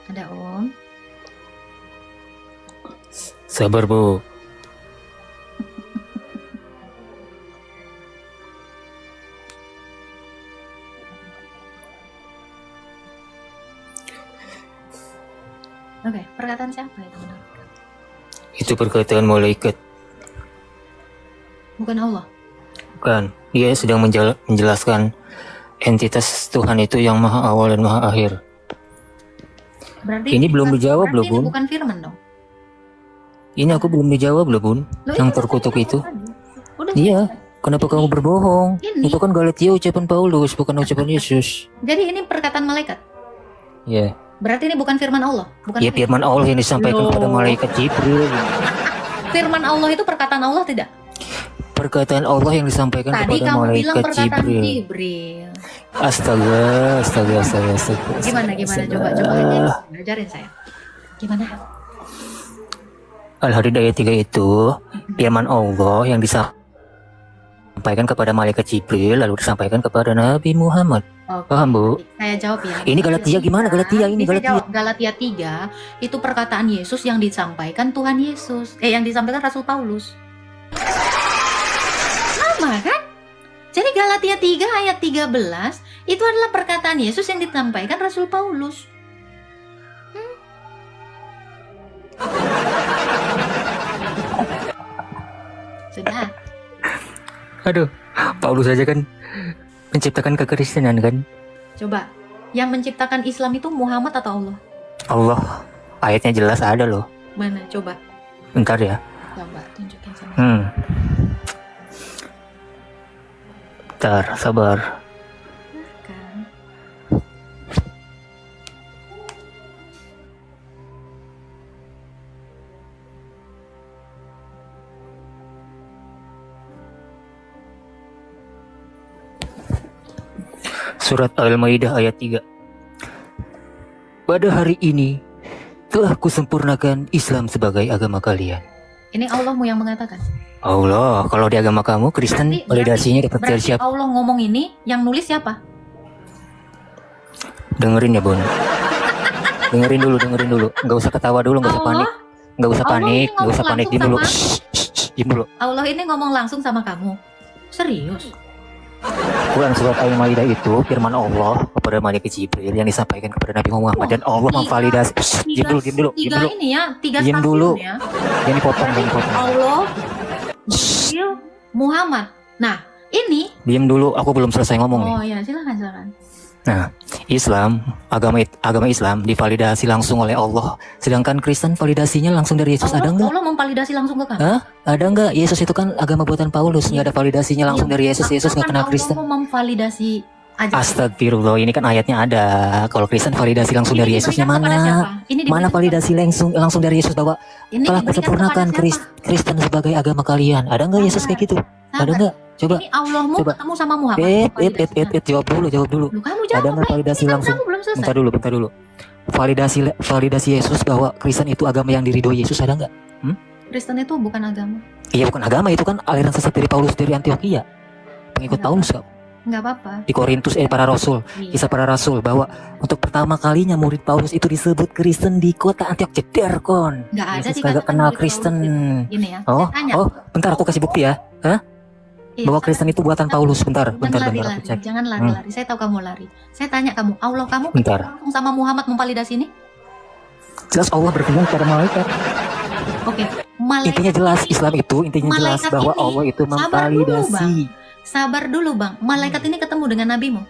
Ada Om. Sabar, Bu. Oke, perkataan siapa itu menurut kamu? Itu perkataan malaikat. Bukan Allah. Bukan. Dia sedang menjelaskan entitas Tuhan itu yang maha awal dan maha akhir. Berarti Ini belum dijawab berarti loh, ini Bun. bukan firman dong. Ini aku belum dijawab loh, Bun. Loh, Yang itu terkutuk tadi itu. tadi. Udah Iya. selesai. Kenapa kamu berbohong? Ini. Itu kan Galatia ucapan Paulus, bukan ucapan Yesus. Jadi ini perkataan malaikat. Ya. Berarti ini bukan firman Allah, bukan Ya firman Allah yang disampaikan Loh. kepada malaikat Jibril. firman Allah itu perkataan Allah tidak? Perkataan Allah yang disampaikan Tadi kepada kamu bilang malaikat perkataan Jibril. Jibril. Astaga. Gimana coba ajarin saya. Gimana? Al-Hadid ayat 3 itu firman Allah yang disampaikan kepada malaikat Jibril lalu disampaikan kepada Nabi Muhammad. Oke. Paham, Bu? Saya jawab ya. Ini Galatia gimana? Galatia ini, Saya Galatia. jawab. Galatia 3 itu perkataan Yesus yang disampaikan Tuhan Yesus. Yang disampaikan Rasul Paulus. Sama kan? Jadi Galatia 3 ayat 13 itu adalah perkataan Yesus yang disampaikan Rasul Paulus. Sudah. Aduh, Paulus aja kan menciptakan kekristenan kan? Coba. Yang menciptakan Islam itu Muhammad atau Allah? Allah, ayatnya jelas ada loh. Mana? Coba. Bentar ya. Coba tunjukin sama Bentar, sabar. kan. Surat Al-Maidah ayat 3. Pada hari ini telah kusempurnakan Islam sebagai agama kalian. Ini Allahmu yang mengatakan. Allah, kalau di agama kamu Kristen validasinya dapat dari Berarti siapa? Allah ngomong ini, yang nulis siapa? Dengerin ya, Bon. Dengerin dulu. Nggak usah ketawa dulu, nggak usah Allah, panik. Nggak usah Allah panik, ini nggak usah ngomong panik. Diam langsung dulu. sama- Diam dulu. Allah ini ngomong langsung sama kamu. Serius? Quran surat Al-Maidah itu firman Allah kepada malaikat Jibril yang disampaikan kepada Nabi Muhammad, dan Allah tiga- memvalidasi. Diam dulu. Tiga ini ya, tiga Diam stasiun dulu. ya. Yang dipotong. Allah, Jibril, Muhammad. Nah, ini. Diam dulu, aku belum selesai ngomong nih. Oh ya, silakan. Nah, Islam, agama Islam divalidasi langsung oleh Allah. Sedangkan Kristen validasinya langsung dari Yesus. Ada nggak? Allah memvalidasi langsung ke kamu. Hah? Ada nggak? Yesus itu kan agama buatan Paulus. Nggak ada validasinya langsung dari Yesus. Yesus nggak kenal Kristen. Allah mau memvalidasi aja. Astagfirullah, ini kan ayatnya ada. Kalau Kristen validasi langsung Ini dari Yesusnya diberikan kepada mana? siapa? Ini diberikan Mana validasi langsung dari Yesus bahwa Ini telah diberikan kusempurnakan kepada siapa? Kristen sebagai agama kalian? Ada nggak Yesus kayak gitu? Ada Sabar. nggak? Coba. Ini Allahmu Coba. ketemu sama Muhammad. Jawab dulu. Loh, kamu Ada jawab. nggak validasi Ini kan langsung? kamu belum selesai. Bentar dulu. Validasi Yesus bahwa Kristen itu agama yang diridhoi Yesus, ada nggak? Kristen itu bukan agama. Iya, bukan agama, itu kan aliran sesat dari Paulus dari Antioquia. Pengikut Enggak. Paulus kok. Enggak apa-apa. Di Korintus para rasul, Iya. kisah para rasul, bahwa untuk pertama kalinya murid Paulus itu disebut Kristen di kota Antiok. Jeder kon. Enggak ada Yesus dikatakan kagak kenal murid Kristen. Paulus. Gini ya. Oh, saya tanya. bentar aku kasih bukti ya. Iya, Bahwa Kristen itu buatan Paulus. Bentar aku lari-lari. cek. Jangan lari-lari. Saya tahu kamu lari. Saya tanya kamu, Allah kamu Bentar. langsung sama Muhammad memvalidasi ini? Jelas Allah berfirman kepada malaikat. Oke. Malaikat Intinya jelas ini- Islam itu intinya jelas Malaikat bahwa ini, Allah itu sabar dulu, memvalidasi. Sabar dulu, Bang. Malaikat ini ketemu dengan nabimu.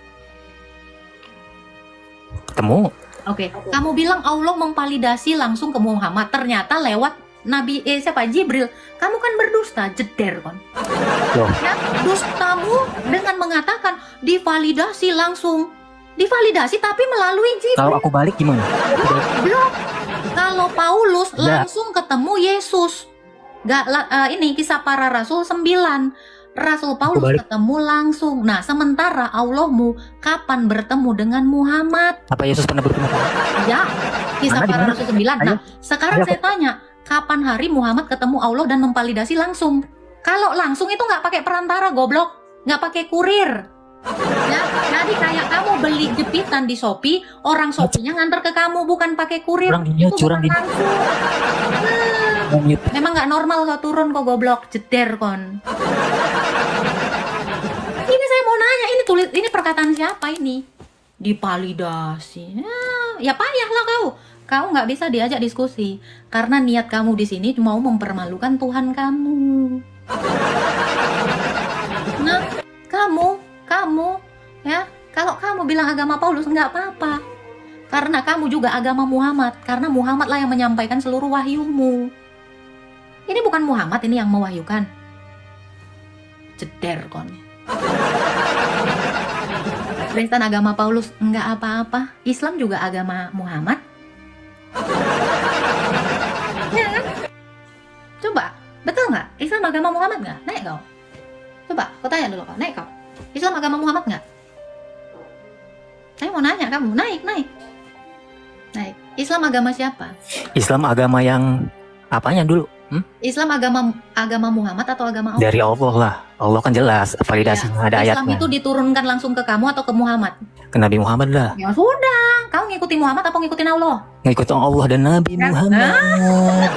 Ketemu. Oke. Kamu bilang Allah memvalidasi langsung ke Muhammad. Ternyata lewat Nabi siapa? Jibril. Kamu kan berdusta, jeder kon. Loh. Ya, dustamu dengan mengatakan divalidasi langsung. Divalidasi tapi melalui Jibril. Kalau aku balik gimana? Belum. Kalau Paulus Ya. langsung ketemu Yesus. Ini kisah para rasul 9. Rasul Paulus balik. ketemu langsung. Nah, sementara Allahmu kapan bertemu dengan Muhammad? Apa Yesus pernah bertemu? Ya, kisah Mana, para dimana? rasul 9. Nah, sekarang Ayo, saya tanya, kapan hari Muhammad ketemu Allah dan memvalidasi langsung? Kalau langsung itu nggak pakai perantara, goblok, nggak pakai kurir. Ya, jadi kayak kamu beli jepitan di Shopee, orang Shopee-nya nganter ke kamu, bukan pakai kurir. Curang di mute, Itu curang bukan di- langsung. Mute. Memang nggak normal kalau turun kok, goblok, jeder kon. Ini saya mau nanya, ini perkataan siapa ini? Divalidasi. Ya payahlah kau. Kau nggak bisa diajak diskusi karena niat kamu di sini mau mempermalukan Tuhan kamu. Nah, kamu, ya, kalau kamu bilang agama Paulus nggak apa-apa, karena kamu juga agama Muhammad, karena Muhammad lah yang menyampaikan seluruh wahyumu. Ini bukan Muhammad ini yang mewahyukan. Jeder kon. Kristen agama Paulus nggak apa-apa, Islam juga agama Muhammad. Ya kan? Coba, betul nggak? Islam agama Muhammad nggak? Naik kau. Coba, kau tanya dulu kau, naik kau. Islam agama Muhammad nggak? Saya mau nanya kamu, naik. Islam agama siapa? Islam agama yang apanya dulu? Islam agama Muhammad atau agama Allah? Dari Allah lah. Allah kan jelas validasinya, ada Islam ayatnya. itu diturunkan langsung ke kamu atau ke Muhammad? Ke Nabi Muhammad lah. Ya sudah, kau ngikutin Muhammad atau ngikutin Allah? Ngikut Allah dan Nabi Kan? Muhammad.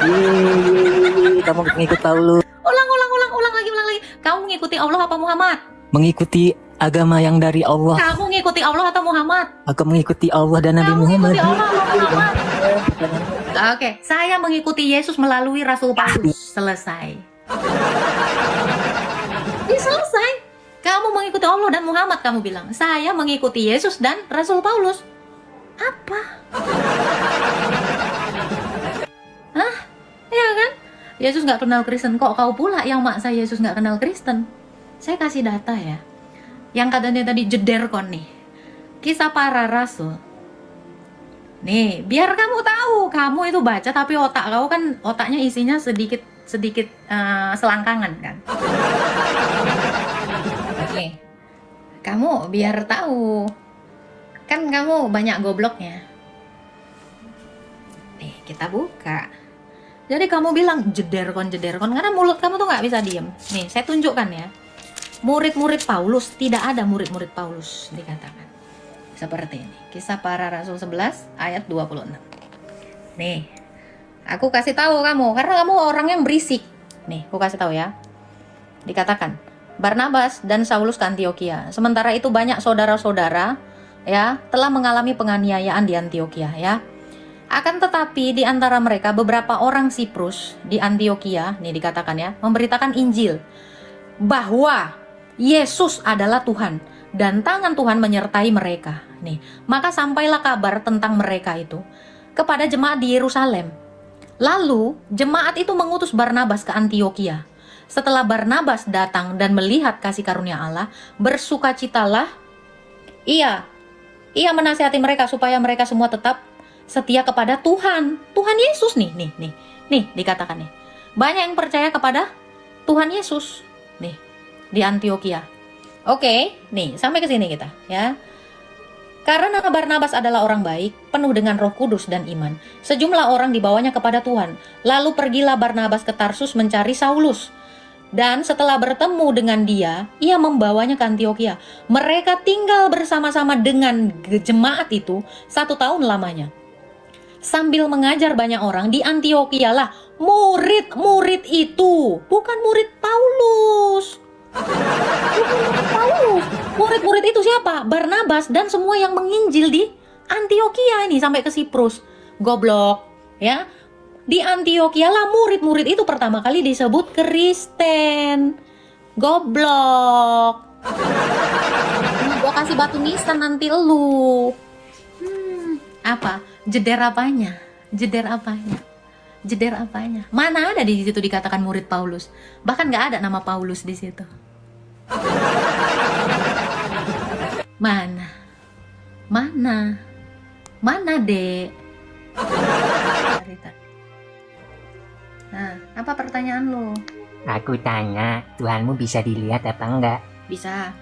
Yeay, kamu ngikut Paulus. Ulang lagi. Kamu ngikuti Allah apa Muhammad? Mengikuti agama yang dari Allah. Kamu ngikuti Allah atau Muhammad? Aku mengikuti Allah dan Nabi Kamu Muhammad. ngikuti Allah atau Muhammad? Oke, saya mengikuti Yesus melalui Rasul Paulus. Selesai. Ya selesai. Kamu mengikuti Allah dan Muhammad, kamu bilang. Saya mengikuti Yesus dan Rasul Paulus. Apa? Hah? Ya kan? Yesus nggak kenal Kristen. Kok kau pula yang maksa Yesus nggak kenal Kristen? Saya kasih data ya. Yang katanya tadi jederkon nih. Kisah Para Rasul. Nih, biar kamu tahu, kamu itu baca tapi otak kau kan otaknya isinya sedikit selangkangan kan. Oke. Kamu biar tahu. Kan kamu banyak gobloknya. Nih, kita buka. Jadi kamu bilang jederkon karena mulut kamu tuh nggak bisa diem. Nih, saya tunjukkan ya. Murid-murid Paulus, tidak ada murid-murid Paulus dikatakan. Seperti ini. Kisah Para Rasul 11 ayat 26. Nih. Aku kasih tahu kamu karena kamu orang yang berisik. Nih, aku kasih tahu ya. Dikatakan, Barnabas dan Saulus ke Antiokhia. Sementara itu banyak saudara-saudara ya telah mengalami penganiayaan di Antiokhia ya. Akan tetapi di antara mereka beberapa orang Siprus di Antiokhia, nih dikatakan ya, memberitakan Injil bahwa Yesus adalah Tuhan dan tangan Tuhan menyertai mereka. Nih, maka sampailah kabar tentang mereka itu kepada jemaat di Yerusalem. Lalu jemaat itu mengutus Barnabas ke Antiokhia. Setelah Barnabas datang dan melihat kasih karunia Allah, bersukacitalah ia menasihati mereka supaya mereka semua tetap setia kepada Tuhan Yesus nih dikatakan nih. Banyak yang percaya kepada Tuhan Yesus nih di Antiokhia. Oke, nih sampai ke sini kita ya. Karena Barnabas adalah orang baik, penuh dengan Roh Kudus dan iman, sejumlah orang dibawanya kepada Tuhan. Lalu pergilah Barnabas ke Tarsus mencari Saulus. Dan setelah bertemu dengan dia, ia membawanya ke Antiokhia. Mereka tinggal bersama-sama dengan jemaat itu 1 tahun lamanya. Sambil mengajar banyak orang di Antiokhia lah murid-murid itu, bukan murid Paulus. Murid-murid itu siapa? Barnabas dan semua yang menginjil di Antiokhia ini sampai ke Siprus. Goblok, ya. Di Antiokhia lah murid-murid itu pertama kali disebut Kristen. Goblok. Gua kasih batu nisan nanti lu. Apa? Jeder apanya? Mana ada di situ dikatakan murid Paulus? Bahkan nggak ada nama Paulus di situ. Mana, Dek? Nah, apa pertanyaan lo? Aku tanya, Tuhanmu bisa dilihat apa enggak? Bisa.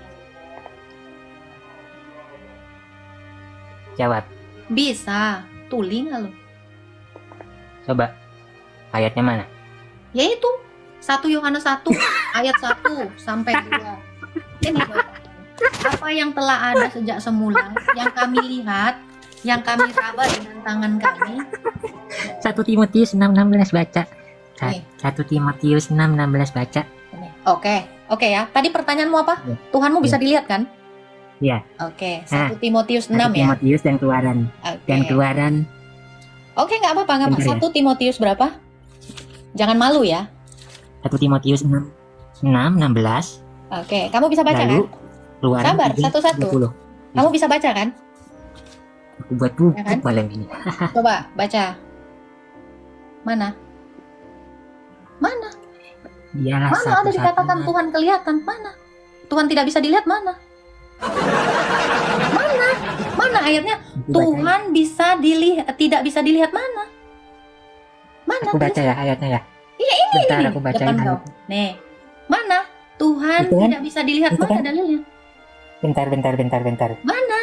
Jawab. Bisa. Tuli nggak lo? Coba. Ayatnya mana? Yaitu 1 Yohanes 1 ayat 1 sampai 2. Ini apa yang telah ada sejak semula, yang kami lihat, yang kami raba dengan tangan kami. 1 Timotius 6:16 baca. Nih. 1 Timotius 6:16 baca. Oke ya. Tadi pertanyaanmu apa? Ya. Tuhanmu bisa dilihat kan? Iya. Oke, Nah, 1 Timotius 6 1 ya. Timotius dan Keluaran. Oke. Dan Keluaran. Oke, nggak apa-apa. Bentar ya. 1 Timotius berapa? Jangan malu ya. 1 Timotius 6:16. Oke, kamu bisa baca Lalu kan? Keluaran Sabar, 3, satu-satu. 20. Kamu bisa baca kan? Aku buat buku Ya kan? malam ini. Coba baca. Mana? Dialah Mana ada dikatakan satu-satunya. Tuhan kelihatan? Mana? Tuhan tidak bisa dilihat mana? Mana ayatnya? Aku baca. Tuhan bisa dilihat, tidak bisa dilihat mana? Mana? Aku baca ya ayatnya ya. Bentar Ini aku depan bacain. kau. Nih, mana? Tuhan Itu kan? tidak bisa dilihat Itu mana kan? dalilnya? Bentar. Mana?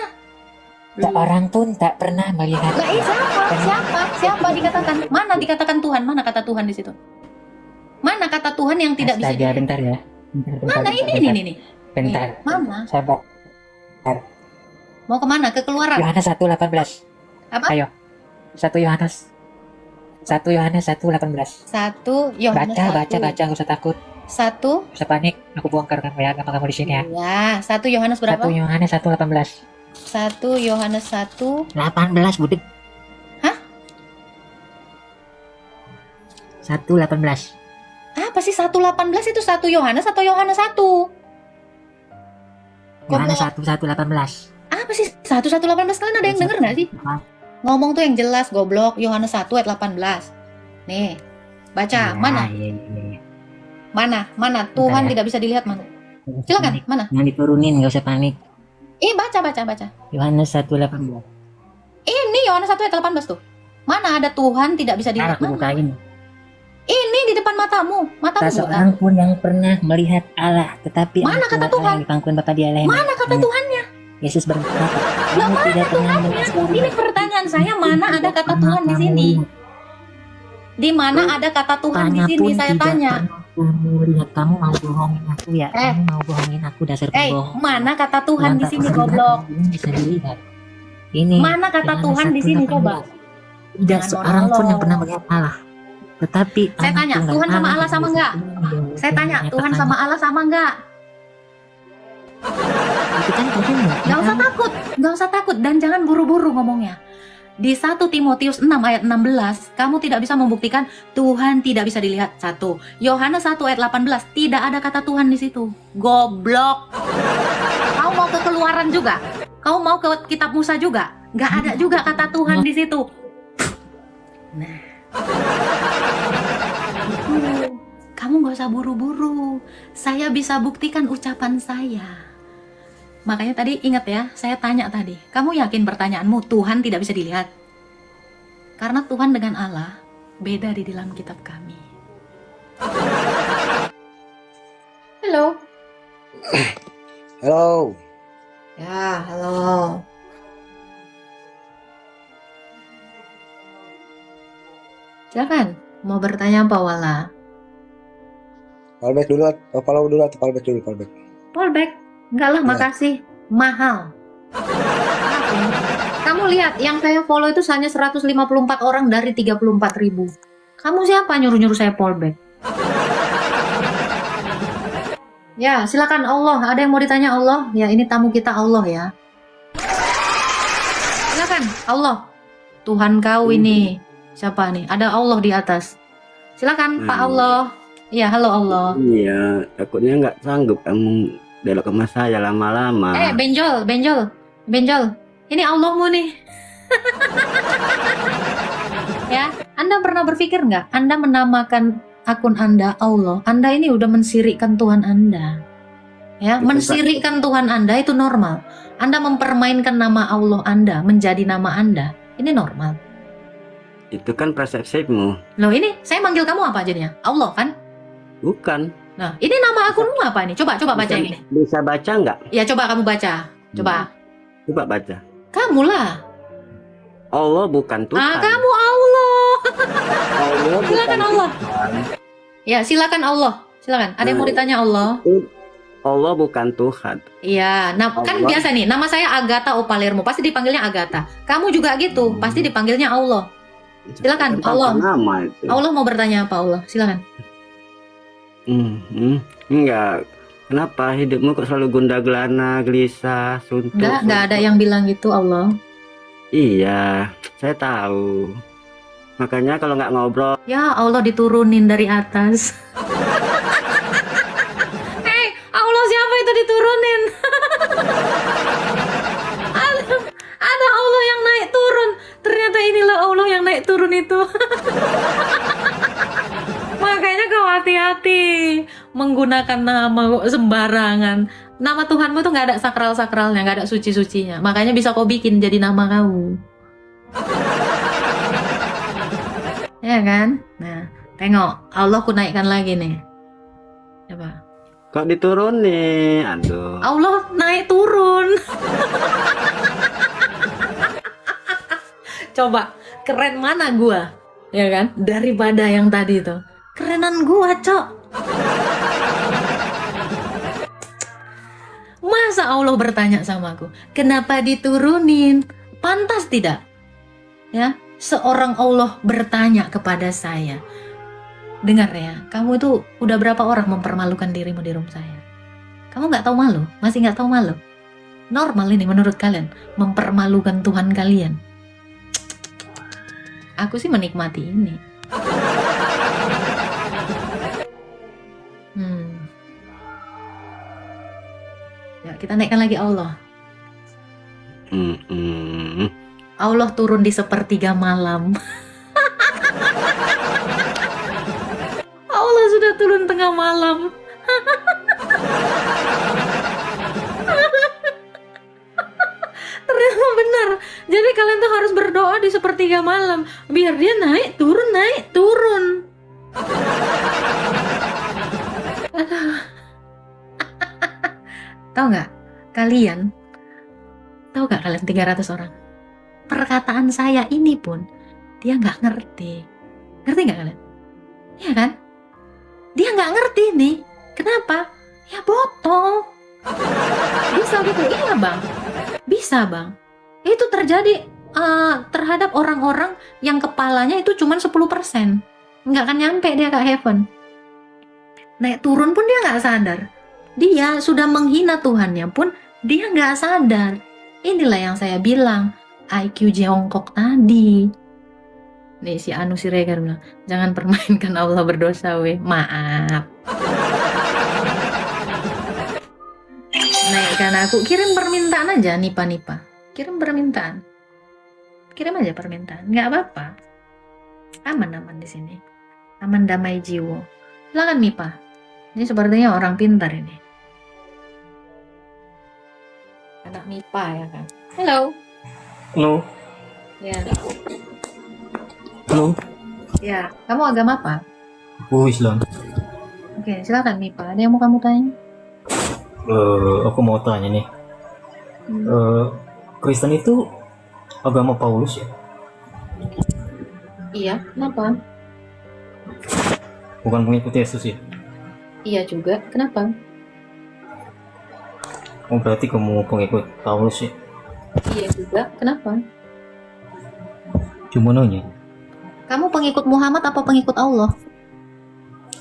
Seorang pun tak pernah melihat. Lah, siapa dikatakan? Mana dikatakan Tuhan? Mana kata Tuhan di situ? Mana kata Tuhan yang tidak bisa Astaga, dilihat? bentar ya. Bentar, Mana ini? Bentar. Mana? Sabar. Mau kemana? Ke Keluaran? Yohanes 1:18. Apa? Ayo. 1 Yohanes 1:18. 1 Yohanes 1. Baca, nggak usah takut. 1. Nggak usah panik. Aku bongkar kamu ya, nama kamu di sini ya. Ya, 1 Yohanes berapa? 1 Yohanes 1:18. 1 Yohanes 1. 18, Budek. Hah? 1:18. Apa sih 1:18 itu 1 Yohanes atau Yohanes 1? Yohanes 1:18. Apa sih 1:18? Kalian ada yang denger nggak sih? Ngomong tuh yang jelas, goblok. Yohanes 1 ayat 18. Nih. Baca, Ya, mana? iya, iya, iya. Mana? Tuhan ya. tidak bisa dilihat mana? Nggak usah Silakan, panik. mana? Jangan diturunin, nggak usah panik. Baca. Yohanes 1:18. Ini Yohanes 1 ayat 18 tuh. Mana ada Tuhan tidak bisa Ntar dilihat? aku Mana? bukain. Ini di depan matamu. Tak Matamu bukan? seorang pun yang pernah melihat Allah, tetapi Mana anak kata Allah Tuhan? yang dipangkuin Bapa dia lah yang Mana kata Tuhannya? Yesus berkata, Lah, kamu tidak pernah melihat Ini pertanyaan saya, mana ada kata Tuhan di sini? Di mana ada kata Tuhan di sini? Saya tanya. Kamu lihat, kamu mau bohongin aku ya? Kamu mau bohongin aku, dasar pembohong. Mana kata Tuhan di Yang tak sini, terlihat, goblok? ini bisa dilihat. Ini Mana kata Yohanes Tuhan di 1:18. sini, coba? Tidak Jangan seorang pun monolog. yang pernah melihat Allah. Tetapi Saya anak tanya, tunggal Tuhan sama Allah yang sama enggak? disatukan Saya tanya, menyatakan, Tuhan sama Allah sama enggak? itu kan Tuhan ya? Gak usah takut dan jangan buru-buru ngomongnya. Di 1 Timotius 6 ayat 16, kamu tidak bisa membuktikan Tuhan tidak bisa dilihat. 1 Yohanes 1 ayat 18, tidak ada kata Tuhan di situ. Goblok. Kau mau ke Keluaran juga? Kau mau ke kitab Musa juga? Gak ada juga kata Tuhan di situ. Nah, kamu gak usah buru-buru. Saya bisa buktikan ucapan saya. Makanya tadi ingat ya, saya tanya tadi, kamu yakin pertanyaanmu Tuhan tidak bisa dilihat? Karena Tuhan dengan Allah beda di dalam kitab kami. Halo. Halo, Ya, halo. Silakan, mau bertanya apa Wala? fallback dulu atau follow dulu atau fallback dulu, fallback. Fallback? Enggak lah, Ya. makasih. Mahal. Kamu lihat, yang saya follow itu hanya 154 orang dari 34.000. Kamu siapa nyuruh-nyuruh saya fallback? Ya, silakan Allah. Ada yang mau ditanya Allah? Ya, ini tamu kita Allah ya. Silakan, Allah. Tuhan kau ini. Siapa nih? Ada Allah di atas. Silakan, Pak Allah. Iya, halo Allah. Iya, takutnya nggak sanggup kamu belok ke mas saya lama-lama. Benjol. Ini Allahmu nih. Ya, Anda pernah berpikir nggak? Anda menamakan akun Anda Allah. Anda ini udah mensirikkan Tuhan Anda. Ya, Itu, mensirikkan Tuhan Anda itu normal. Anda mempermainkan nama Allah Anda menjadi nama Anda. Ini normal. Itu kan persepsimu, Loh, ini saya manggil kamu apa jadinya? Allah kan? bukan? Nah, ini nama akunmu apa ini? Coba baca bisa, yang ini. bisa baca nggak? Ya, coba kamu baca. Coba. Coba baca. Kamu lah. Allah bukan Tuhan. Kamu Allah. Allah bukan Silakan Allah. Tuhan. Ya, silakan Allah. Silakan. Ada yang mau ditanya Allah? Allah bukan Tuhan. Iya, nah kan Allah. biasa nih, nama saya Agatha Opalermo, pasti dipanggilnya Agatha. Kamu juga gitu, pasti dipanggilnya Allah. Silakan, Tentang Allah. Nama itu. Allah mau bertanya apa Allah? Silakan. Enggak. Kenapa hidupmu kok selalu gundah gelana, gelisah, suntuk? Enggak ada yang bilang gitu Allah. Iya, saya tahu. Makanya kalau nggak ngobrol, Ya Allah diturunin dari atas. Hei, Allah siapa itu diturunin? ada Allah yang naik turun. Ternyata inilah Allah yang naik turun itu. Makanya kau hati-hati menggunakan nama sembarangan. Nama Tuhanmu tuh nggak ada sakral-sakralnya, nggak ada suci-sucinya. Makanya bisa kau bikin jadi nama kamu. Ya kan? Nah, tengok, Allah ku naikkan lagi nih. Coba. kok diturunin? Aduh. Allah naik turun. Coba, keren mana gua? Ya kan? Daripada yang tadi itu. Kerenan gua, Cok. Masa Allah bertanya sama aku, kenapa diturunin? Pantas tidak? Ya, seorang Allah bertanya kepada saya. Dengar ya, kamu itu udah berapa orang mempermalukan dirimu di room saya? Kamu nggak tahu malu? Masih nggak tahu malu? Normal ini menurut kalian mempermalukan Tuhan kalian? Aku sih menikmati ini. Ya, kita naikkan lagi Allah. Allah turun di sepertiga malam. turun tengah malam. Ternyata benar. Jadi kalian tuh harus berdoa di sepertiga malam biar dia naik turun naik turun. Aduh. Tahu nggak kalian? Tahu nggak kalian 300 orang? Perkataan saya ini pun dia nggak ngerti. Ngerti nggak kalian? Iya kan? Dia nggak ngerti nih. Kenapa? Ya botol. Bisa gitu? Iya bang. Bisa bang. Itu terjadi terhadap orang-orang yang kepalanya itu cuma 10%. Nggak akan nyampe dia ke heaven. Naik turun pun dia nggak sadar. Dia sudah menghina Tuhannya pun dia nggak sadar. Inilah yang saya bilang. IQ jongkok tadi. Nih si Anu Siregar bilang, jangan permainkan Allah berdosa weh. Maaf. Naikkan aku, kirim permintaan aja Nipa. Kirim permintaan. Kirim aja permintaan, nggak apa-apa. Aman di sini. Aman damai jiwa. Silakan Nipa. Ini sepertinya orang pintar ini. Anak Nipa ya kan. Halo. Halo. Ya. Halo. Ya, kamu agama apa? Aku Islam. Oke, silakan Nipa. Ada yang mau kamu tanya? Aku mau tanya nih. Kristen itu agama Paulus ya? Iya, kenapa? Bukan pengikut Yesus ya? Iya juga, kenapa? Oh berarti kamu pengikut Paulus ya? Iya juga, kenapa? Cuma nanya. Kamu pengikut Muhammad apa pengikut Allah?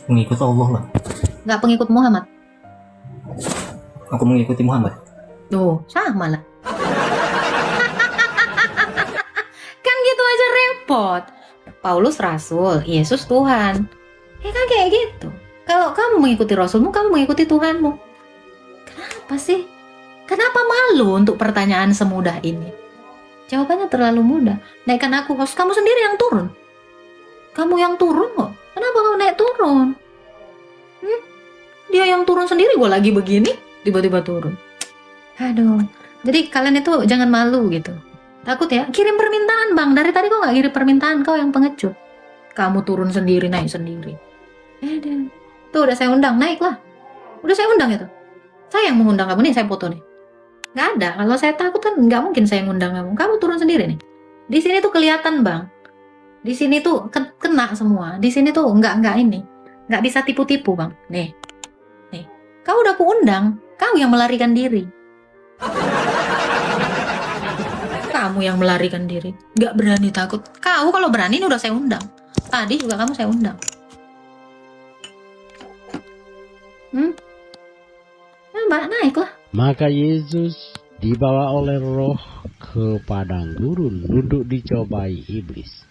Pengikut Allah lah. Nggak pengikut Muhammad? Aku mengikuti Muhammad. Tuh, sama lah. Kan gitu aja repot. Paulus Rasul, Yesus Tuhan. Ya kan kayak gitu. Kalau kamu mengikuti Rasulmu, kamu mengikuti Tuhanmu. Kenapa sih? Kenapa malu untuk pertanyaan semudah ini? Jawabannya terlalu mudah. Naikkan aku, host. Kamu sendiri yang turun. Kamu yang turun kok. Kenapa kamu naik turun? Dia yang turun sendiri, gue lagi begini, tiba-tiba turun. Aduh. Jadi kalian itu jangan malu gitu. Takut ya? Kirim permintaan bang. Dari tadi kok nggak kirim permintaan, kau yang pengecut. Kamu turun sendiri, naik sendiri. Tuh udah saya undang, naiklah. Udah saya undang itu. Saya yang mengundang kamu nih, saya foto nih. Nggak ada. Kalau saya takut kan nggak mungkin saya ngundang kamu. Kamu turun sendiri nih. Di sini tuh kelihatan bang. Di sini tuh kena semua. Di sini tuh nggak ini. Nggak bisa tipu-tipu bang. Nih. Kau udah kuundang. Kau yang melarikan diri. Kamu yang melarikan diri. Nggak berani takut. Kau kalau berani ini udah saya undang. Tadi juga kamu saya undang. Mbak naiklah. Maka Yesus dibawa oleh Roh ke padang gurun, duduk dicobai iblis.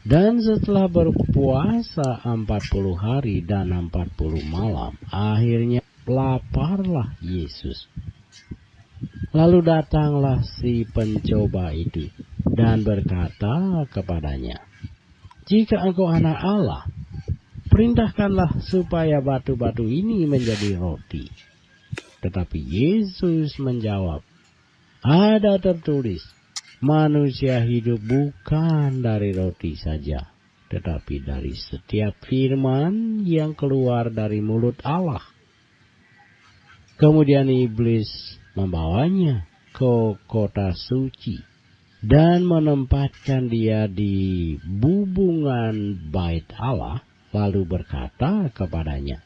Dan setelah berpuasa 40 hari dan 40 malam, akhirnya laparlah Yesus. Lalu datanglah si pencoba itu dan berkata kepadanya, "Jika engkau anak Allah, perintahkanlah supaya batu-batu ini menjadi roti." Tetapi Yesus menjawab, "Ada tertulis, manusia hidup bukan dari roti saja, tetapi dari setiap firman yang keluar dari mulut Allah." Kemudian iblis membawanya ke kota suci dan menempatkan dia di bubungan bait Allah, lalu berkata kepadanya,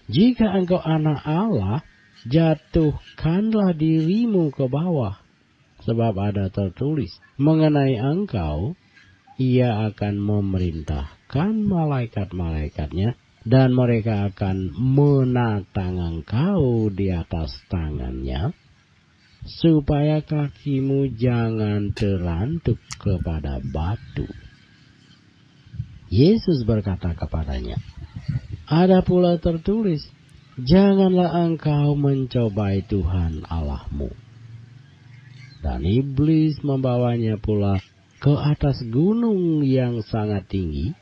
"Jika engkau anak Allah, jatuhkanlah dirimu ke bawah, sebab ada tertulis mengenai engkau, ia akan memerintahkan malaikat-malaikatnya, dan mereka akan menatang engkau di atas tangannya, supaya kakimu jangan terlantuk kepada batu." Yesus berkata kepadanya, "Ada pula tertulis, janganlah engkau mencobai Tuhan Allahmu." Dan iblis membawanya pula ke atas gunung yang sangat tinggi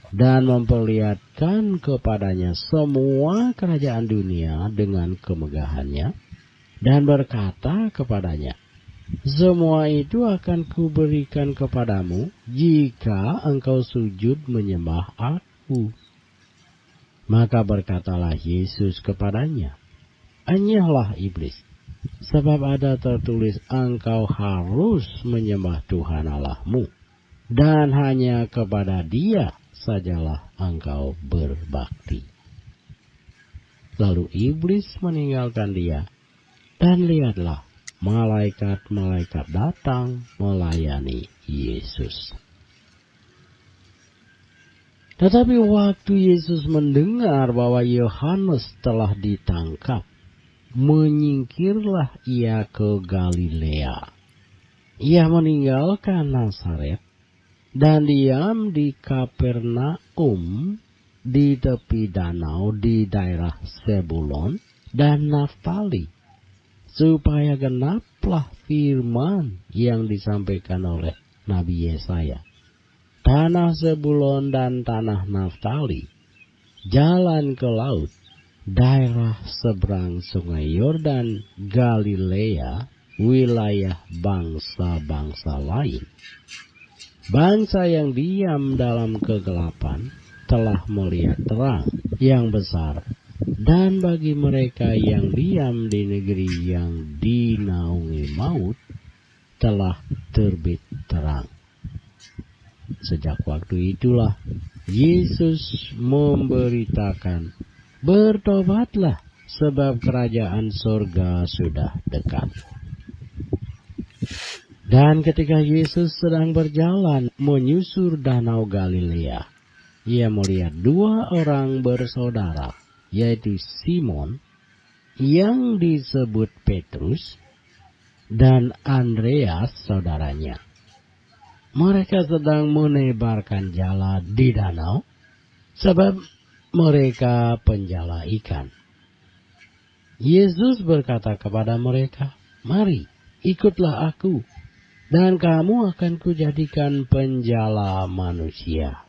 dan memperlihatkan kepadanya semua kerajaan dunia dengan kemegahannya, dan berkata kepadanya, semua itu akan kuberikan kepadamu jika engkau sujud menyembah aku. Maka berkatalah Yesus kepadanya, enyahlah iblis, sebab ada tertulis engkau harus menyembah Tuhan Allahmu, dan hanya kepada Dia sajalah engkau berbakti. Lalu iblis meninggalkan dia, dan lihatlah, malaikat-malaikat datang melayani Yesus. Tetapi waktu Yesus mendengar bahwa Yohanes telah ditangkap, menyingkirlah ia ke Galilea. Ia meninggalkan Nazaret dan diam di Kapernaum di tepi danau di daerah Zebulon dan Naftali, supaya genaplah firman yang disampaikan oleh Nabi Yesaya. Tanah Zebulon dan tanah Naftali, jalan ke laut, daerah seberang sungai Yordan, Galilea, wilayah bangsa-bangsa lain. Bangsa yang diam dalam kegelapan telah melihat terang yang besar, dan bagi mereka yang diam di negeri yang dinaungi maut telah terbit terang. Sejak waktu itulah Yesus memberitakan, bertobatlah sebab kerajaan surga sudah dekat. Dan ketika Yesus sedang berjalan menyusur danau Galilea, ia melihat dua orang bersaudara, yaitu Simon yang disebut Petrus dan Andreas saudaranya. Mereka sedang menebarkan jala di danau, sebab mereka penjala ikan. Yesus berkata kepada mereka, mari, ikutlah aku, dan kamu akan kujadikan penjala manusia.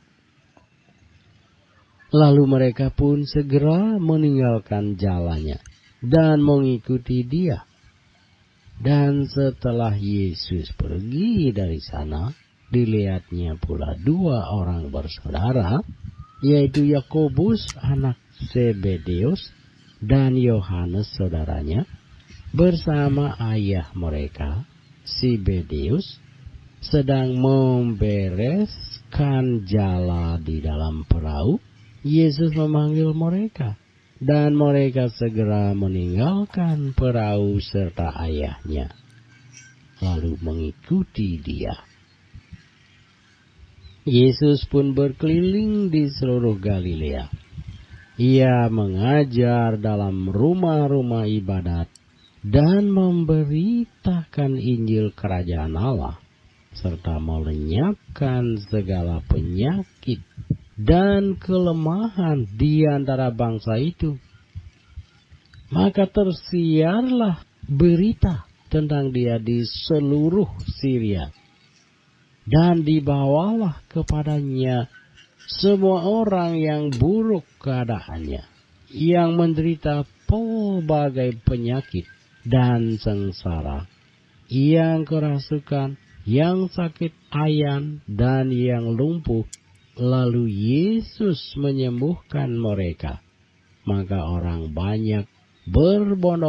Lalu mereka pun segera meninggalkan jalannya dan mengikuti dia. Dan setelah Yesus pergi dari sana, dilihatnya pula dua orang bersaudara, yaitu Yakobus anak Zebedeus dan Yohanes saudaranya, bersama ayah mereka, Zebedeus, sedang membereskan jala di dalam perahu. Yesus memanggil mereka, dan mereka segera meninggalkan perahu serta ayahnya, lalu mengikuti dia. Yesus pun berkeliling di seluruh Galilea. Ia mengajar dalam rumah-rumah ibadat dan memberitakan Injil Kerajaan Allah, serta melenyapkan segala penyakit dan kelemahan di antara bangsa itu. Maka tersiarlah berita tentang dia di seluruh Syria, dan dibawalah kepadanya semua orang yang buruk keadaannya, yang menderita pelbagai penyakit dan sengsara, yang kerasukan, yang sakit ayan, dan yang lumpuh. Lalu Yesus menyembuhkan mereka. Maka orang banyak berbondong